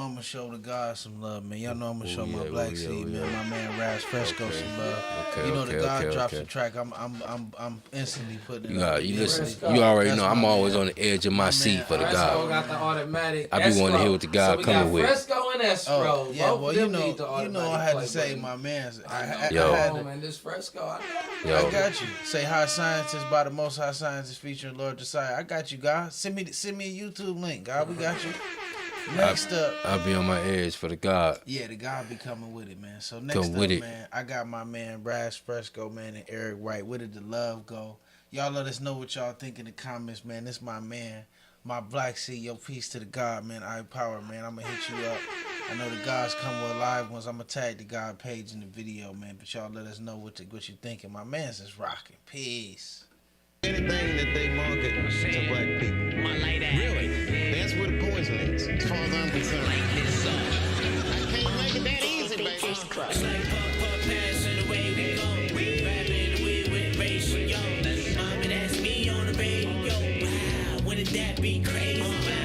I'm gonna show the God some love, man. Y'all know I'm gonna show my Black Seed, man. My man Raz Fresco some love. Okay, you know the okay, God okay, drops okay. a track, I'm instantly putting it You got, up. you listen. Fresco. You already That's know I'm my always man. on the edge of my seat for the Fresco God. got the automatic. I be wanting to hear what the God so we coming got with. Fresco and Escrow. Oh, yeah, Both well, of you them know, need the automatic I had to play say, button. my man's. I I Yo. had know, to, man, this Fresco. Yo. I got you. Say High Scientist by the Most High Scientist featuring Lord Josiah. I got you, God. Send me a YouTube link, God. We got you. Next up. I'll be on my edge for the God. Yeah, the guy be coming with it, man. So next Come up, with it. man, I got my man Raz Fresco, man, and Eric Wright. Where did the love go? Y'all let us know what y'all think in the comments, man. This my man, my Black Seed. Yo, peace to the God, man. I power, man. I'm gonna hit you up. I know the guys come with live ones. I'm gonna tag the God page in the video, man. But y'all let us know what you thinking. My man's is rocking. Peace. Anything that they market to black people. Really? That's where the poison is, as far as I'm concerned. I can't make it that easy, baby. That be crazy.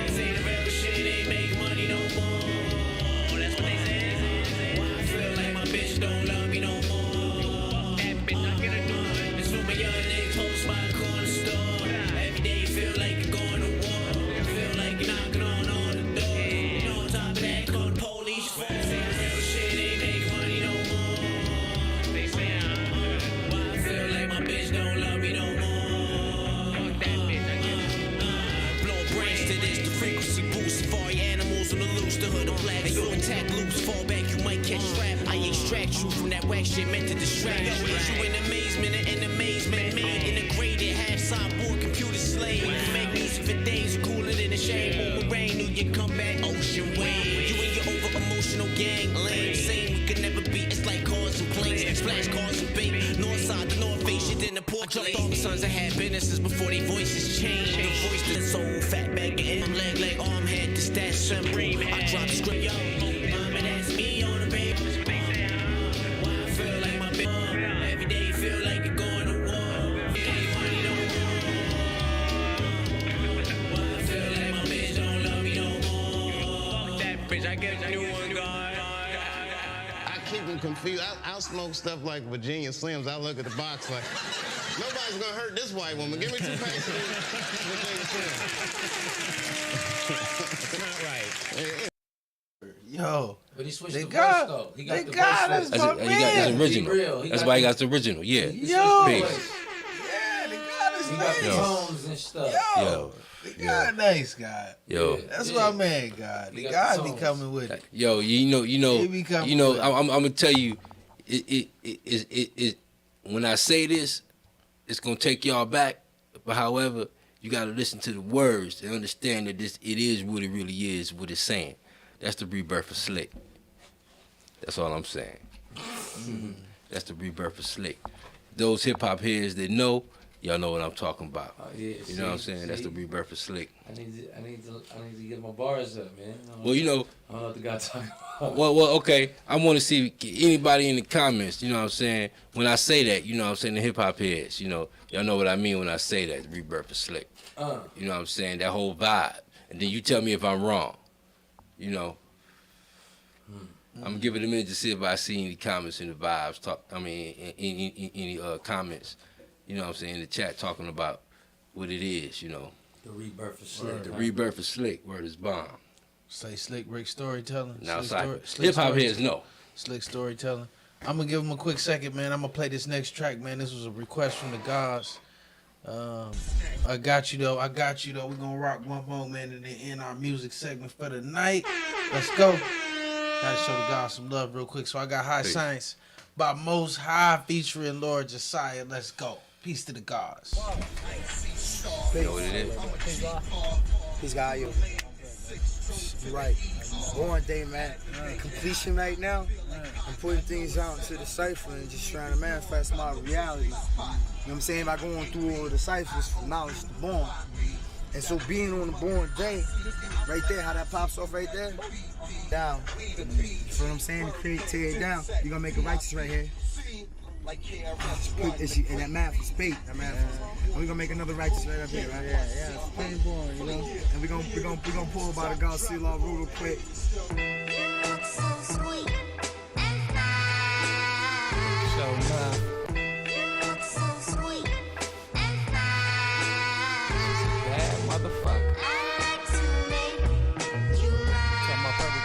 Say the real shit ain't make money no more. That's what they say. Why I feel like my bitch don't love me no more. That bitch not gonna do it. It's my young nigga close by the corner store. Every day you feel like you're going to war. Feel like you're knocking on all the doors. You know, on top of that, call the police. Say the real shit ain't make money no more. They say, why I feel like my bitch don't love me no more. Fuck that bitch, I get it. Blow a brain extract you from that whack shit meant to distract you. You in amazement and amazement made integrated, half cyborg computer slave. Make music for days cooler than a shade. Boomerang, New Year comeback, ocean wave. You and your over emotional gang, lame, same. We could never be. It's like cars and planes, splash cars and bait. North side, the north face, shit in the port. I jumped off the sons that had businesses before they voices changed. The voice to the soul, fat back and leg, arm, head, the stats, supreme. I dropped the script, yo. Mama, that's me on the baby. Why I feel like my bitch. Every day you feel like you're going to war. Ain't money no more. Why I feel like my bitch don't love me no more. That bitch, I get a new one, God. I keep them confused. I'll smoke stuff like Virginia Slims. I look at the box like, nobody's gonna hurt this white woman. Give me 2 packs of these Virginia Slims. Not right. Yo, But he switched they the got, verse though. He they got got the us, verse. my He got his man. original. That's why he got the original. Yeah. Yo. Peace. Yeah, they got us He got the nice. tones and stuff. Yo, they got nice, God. Yo. That's my man, God. The God be coming with it. Yo, He be coming with it. I'm gonna tell you, it when I say this, it's gonna take y'all back. But however, you gotta listen to the words and understand that it is what it really is, what it's saying. That's the rebirth of Slick. That's all I'm saying. That's the rebirth of Slick. Those hip hop heads that know, y'all know what I'm talking about. Yeah, you know what I'm saying? That's the rebirth of Slick. I need to get my bars up, man. Well, you know. I don't know what the guy talking about. Well, okay. I want to see anybody in the comments, you know what I'm saying? When I say that, you know what I'm saying, the hip hop heads, you know, y'all know what I mean when I say that, the rebirth of Slick. You know what I'm saying? That whole vibe. And then you tell me if I'm wrong. You know. I'm gonna give it a minute to see if I see any comments in the vibes. Any comments, you know what I'm saying, in the chat talking about what it is, you know. The rebirth of Slick. The rebirth of Slick. Word is bomb. Say Slick Rick storytelling. Now, Slick hip hop heads know. Slick storytelling. I'm gonna give him a quick second, man. I'm gonna play this next track, man. This was a request from the gods. I got you though. We're gonna rock one more, man, and then end our music segment for the night. Let's go. Gotta show the gods some love real quick. So I got High Science by Most High featuring Lord Josiah. Let's go. Peace to the gods. You know what it is? Peace, God, you. You're right. Born day, man. Completion right now. I'm putting things out into the cipher and just trying to manifest my reality. You know what I'm saying? By going through all the ciphers from knowledge to born. And so being on the born day, right there, how that pops off right there, down. You know what I'm saying? To create, tear it down. You're gonna make it righteous right here. And that math is fake. That math is, and we're gonna make another righteous right up here, right? Yeah, it's plain born, you know. And we're gonna pull by the God seal off real quick. So love. Bad motherfucker. Tell my brother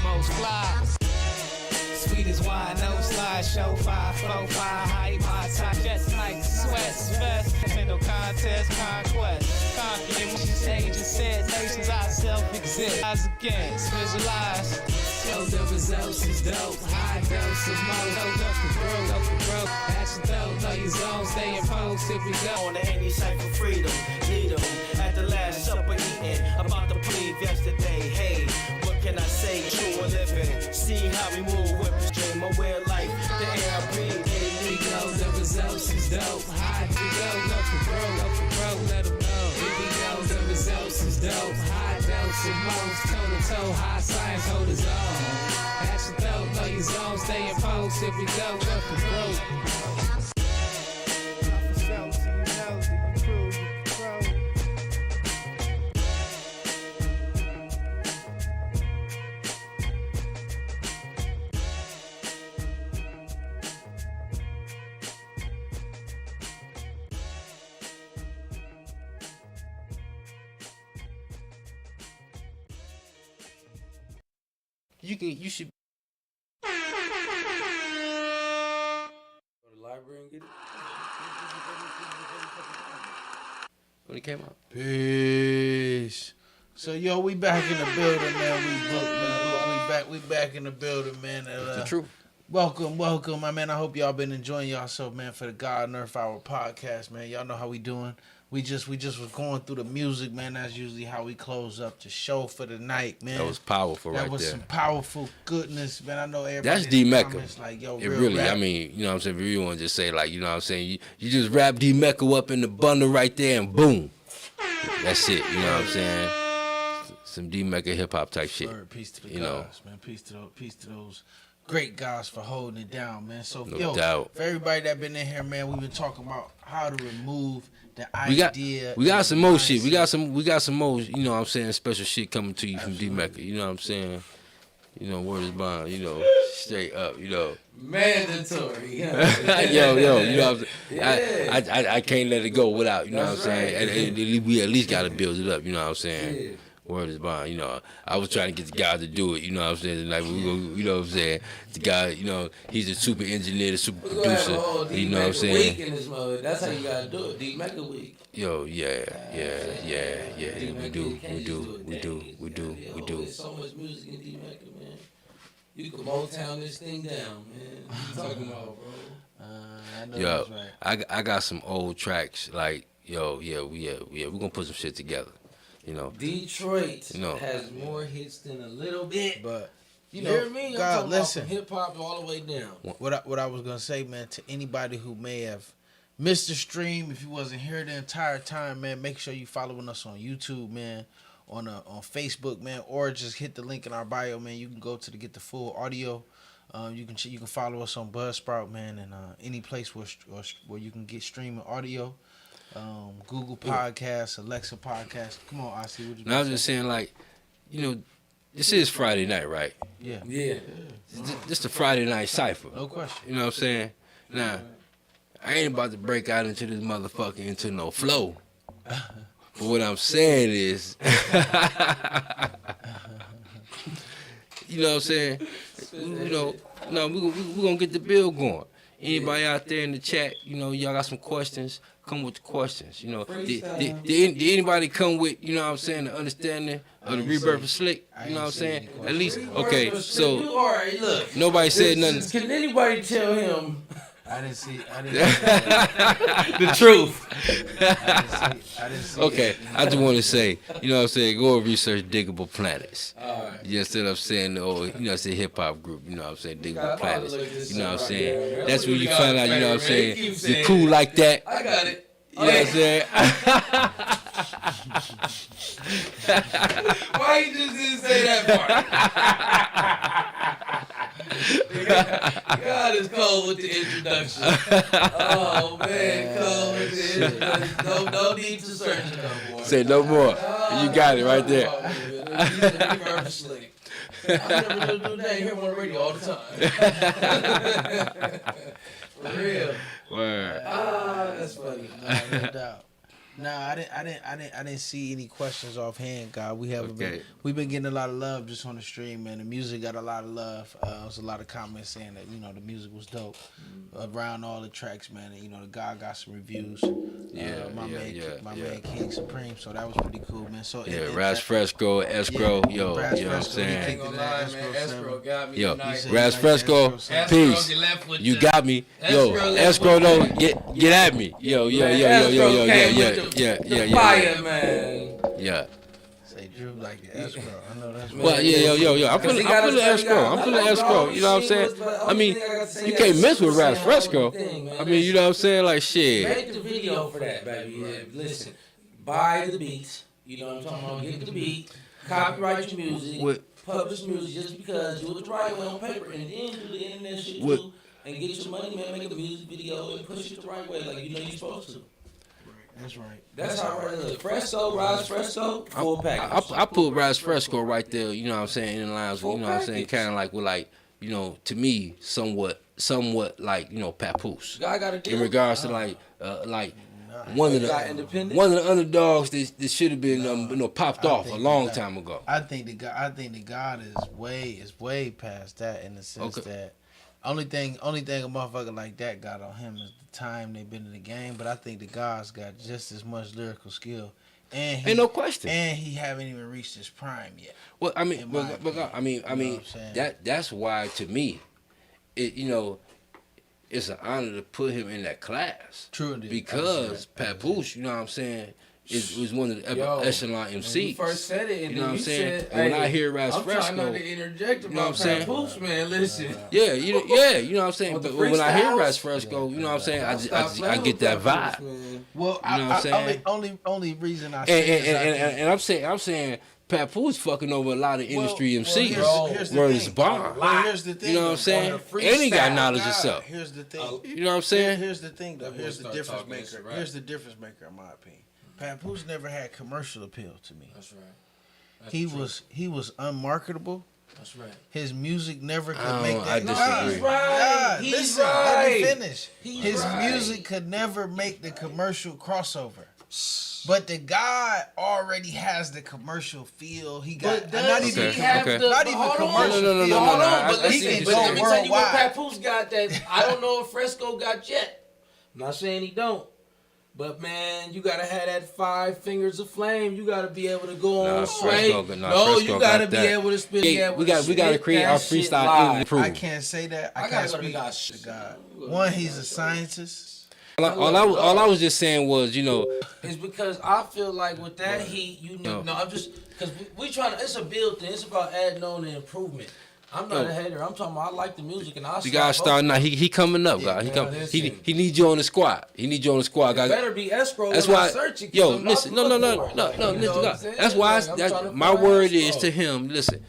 most fly. Sweet as wine, no slide, show 545, hype, my time, just like sweats, vest, no contest, conquest, conquering, she said, nations, I self-exist, as against, visualize. So the results is dope, high dose of mo, dope for broke, action dope, know your zone, stay in post if we go. On any side for freedom, need 'em at the last supper eating, about to plead yesterday, hey, what can I say, true or living, see how we move with the stream, aware life, the air I breathe, here we go, the results is dope, high to go, dope for broke, let 'em know, here we go, the results is dope, high dose of most, toe to toe, high science, hold his own, action dope, know your zone, stay in post, if we go, dope for broke. You should. Go to the library and get it. When it came out. Peace. So yo, we back in the building, man. We back in the building, man. That's the truth. Welcome, my man. I hope y'all been enjoying yourself, man, for the God and Earth Hour podcast, man. Y'all know how we doing. We just was going through the music, man. That's usually how we close up the show for the night, man. That was powerful right there. That was some powerful goodness, man. I know everybody. That's D Mecca. Like, yo, it really, rap. I mean, you know what I'm saying? If you want to just say, like, you know what I'm saying? You just wrap D Mecca up in the bundle right there and boom. That's it, you know what I'm saying? Some D Mecca hip hop type shit. Word, peace to the guys, man. Peace to those great guys for holding it down, man. So, no doubt. For everybody that been in here, man, we've been talking about how to remove the idea. We got some more shit. We got some more, you know what I'm saying, special shit coming to you from D Mecca. You know what I'm saying? You know, word is bond, you know, straight up, you know. Mandatory. yo, you know what I'm saying? I can't let it go without, you know what I'm saying? We at least got to build it up, you know what I'm saying? Yeah. Word is bond, you know. I was trying to get the guy to do it, you know what I'm saying? Like, we go, you know what I'm saying? The guy, you know, he's a super engineer, the super producer, you know what I'm saying? Week in this mode. That's how you gotta do it. D Mecca week. Yo, yeah. We do. There's so much music in D Mecca, man. You can Motown this thing down, man. What you talking about, bro? I know yo, that's right. I got some old tracks. Like, we're gonna put some shit together. You know, Detroit has more hits than a little bit, but you know, hear me? God, listen, hip hop all the way down. What I was gonna say, man, to anybody who may have missed the stream, if you wasn't here the entire time, man, make sure you following us on YouTube, man, on Facebook, man, or just hit the link in our bio, man. You can go to get the full audio. You can follow us on Buzzsprout, man, and any place where you can get streaming audio. Google Podcasts, Alexa Podcasts. Come on, I see what you. I was just saying, like, you know, this is Friday night, right? Yeah. This the Friday night cipher. No question. You know what I'm saying? Now, I ain't about to break out into this motherfucker into no flow. But what I'm saying is, you know what I'm saying? You know, no, we're gonna get the bill going. Anybody out there in the chat, you know, y'all got some questions, come with the questions. You know, did anybody come with, you know what I'm saying, the understanding of the rebirth of Slick? You know what I'm saying? At least, okay, so nobody said nothing. Can anybody tell him? I didn't see the truth. I didn't see okay, I just want to say, you know what I'm saying, go and research Diggable Planets. All right. You instead of saying, oh, you know, say hip hop group, you know what I'm saying, Diggable Planets. You know what I'm saying? That's when you find out, you know what I'm saying, you're cool like that. I got it. You know what I'm saying? Why you just didn't say that part? God is cold with the introduction. Oh man, cold with the introduction. No need to search it no more. Say no more. You got it right there. I never do that. You hear him on the radio all the time. For real. Word. That's funny. No doubt. Nah, I didn't see any questions offhand, God. We've been getting a lot of love just on the stream, man. The music got a lot of love. There was a lot of comments saying that, you know, the music was dope around all the tracks, man. And, you know, the guy got some reviews. My man King Supreme, so that was pretty cool, man. So Raz Fresco, Escrow, yo, you know what I'm saying? Escrow got me. Yo, tonight. Raz Fresco, peace. You got me. Yo, Escrow, though, get at me. Yo. The fire, man. Yeah. Say Drew like the escrow. I know that's right. Well, yo. I'm feeling escrow. You know what I'm saying? I mean, you can't mess with Raz Fresco. I mean, you know what I'm saying? Like, shit. Make the video for that, baby. Yeah, listen, buy the beats. You know what I'm talking about? Get the beat. Copyright your music. Publish music just because do it the right way on paper. And then do the internet shit too. And get your money, man. Make a music video and push it the right way like you know you're supposed to. That's right. That's how it is. Fresco, Raz Fresco, full package. I put Raz Fresco right there, you know what I'm saying, in the lines with, you know what I'm saying, kind of like with, like, you know, to me, somewhat like, you know, Papoose. In regards to like one of the underdogs that should have been you know, popped off a long time ago. I think the God is way past that in the sense that only thing a motherfucker like that got on him is the time they've been in the game. But I think the God's got just as much lyrical skill, And ain't no question. And he haven't even reached his prime yet. Well, I mean, that's why to me, it's an honor to put him in that class. True indeed. Because Papoose, you know what I'm saying, was one of the echelon MCs. When you first said it, and you know what I'm saying? Said, when I hear Ras Fresco, I'm trying not to interject about you know what I'm saying? Papoose, man. Listen. Yeah, you know what I'm saying. But when I hear Ras Fresco, you know what I'm saying, I get that vibe. Well, you know what I'm saying? Only reason I say and I'm saying Papoose fucking over a lot of industry MCs. Here's Word is bomb. Well, here's the thing. You know what I'm saying? And he got knowledge himself. Here's the thing. You know what I'm saying? Here's the thing, though. Here's the difference maker. Here's the difference maker, in my opinion. Papoose never had commercial appeal to me. That's right. He was unmarketable. That's right. His music never could make that. I disagree. He's right. He's right. Let me finish. His music could never make the commercial crossover. But the guy already has the commercial feel. He got not even commercial feel. But listen, let me tell you what Papoose got that I don't know if Fresco got yet. I'm not saying he don't. But man, you gotta have that 5 fingers of flame. You gotta be able to go on straight. You gotta be able to spin. Yeah, we gotta create our freestyle improvement. I can't say that. I can't speak to God. One, he's a scientist. All I was just saying was, it's because I feel like with that heat, I'm just because we trying to. It's a build thing. It's about adding on the improvement. I'm not a hater. I'm talking about I like the music and I. The guy starting now. He coming up, guy. He needs you on the squad. He needs you on the squad, guy. Better be escrow. That's why. Yo, listen. No. Listen, God. That's why. My word is to him. Listen.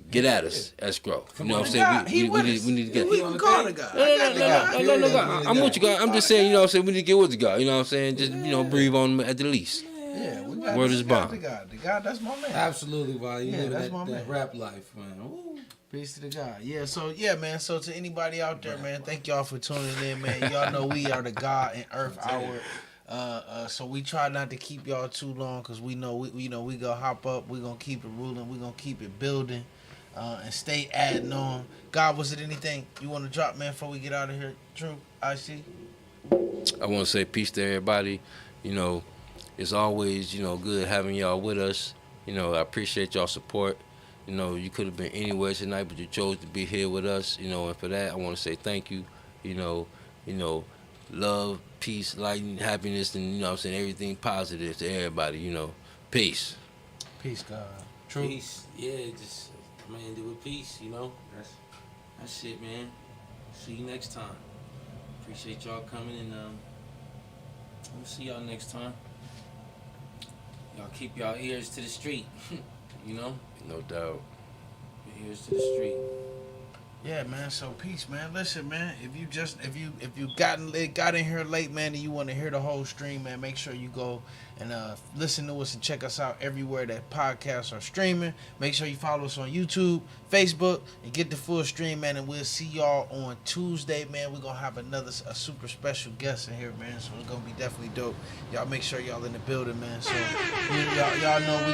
Get at us, escrow. You know what I'm saying? We need to get. We can call the guy. No, God. I'm with you, God. I'm just saying, you know what I'm saying? We need to get with the guy. You know what I'm saying? Just, breathe on him at the least. Yeah, we got Word is bomb. The guy, that's my man. Absolutely, Val. You live that's my man. That rap life, man. Ooh. Peace to the God. Yeah, so, man. So, to anybody out there, man, thank y'all for tuning in, man. Y'all know we are the God and Earth Hour. So we try not to keep y'all too long because we know we gonna hop up. We gonna keep it ruling. We gonna keep it building. And stay adding on. God, was it anything you want to drop, man, before we get out of here? True, I see. I want to say peace to everybody. It's always, good having y'all with us. I appreciate y'all support. You could have been anywhere tonight, but you chose to be here with us. And for that, I want to say thank you. Love, peace, light, and happiness, and everything positive to everybody. Peace. Peace, God. True. Peace. Yeah, just. I'm gonna end it with peace, That's it, man. See you next time. Appreciate y'all coming, and we'll see y'all next time. Y'all keep y'all ears to the street, No doubt. Your ears to the street. Yeah, man. So peace, man. Listen, man. If you got in here late, man, and you want to hear the whole stream, man, make sure you go and listen to us and check us out everywhere that podcasts are streaming. Make sure you follow us on YouTube, Facebook, and get the full stream, man. And we'll see y'all on Tuesday, man. We're gonna have a super special guest in here, man. So it's gonna be definitely dope. Y'all make sure y'all in the building, man. So y'all know we.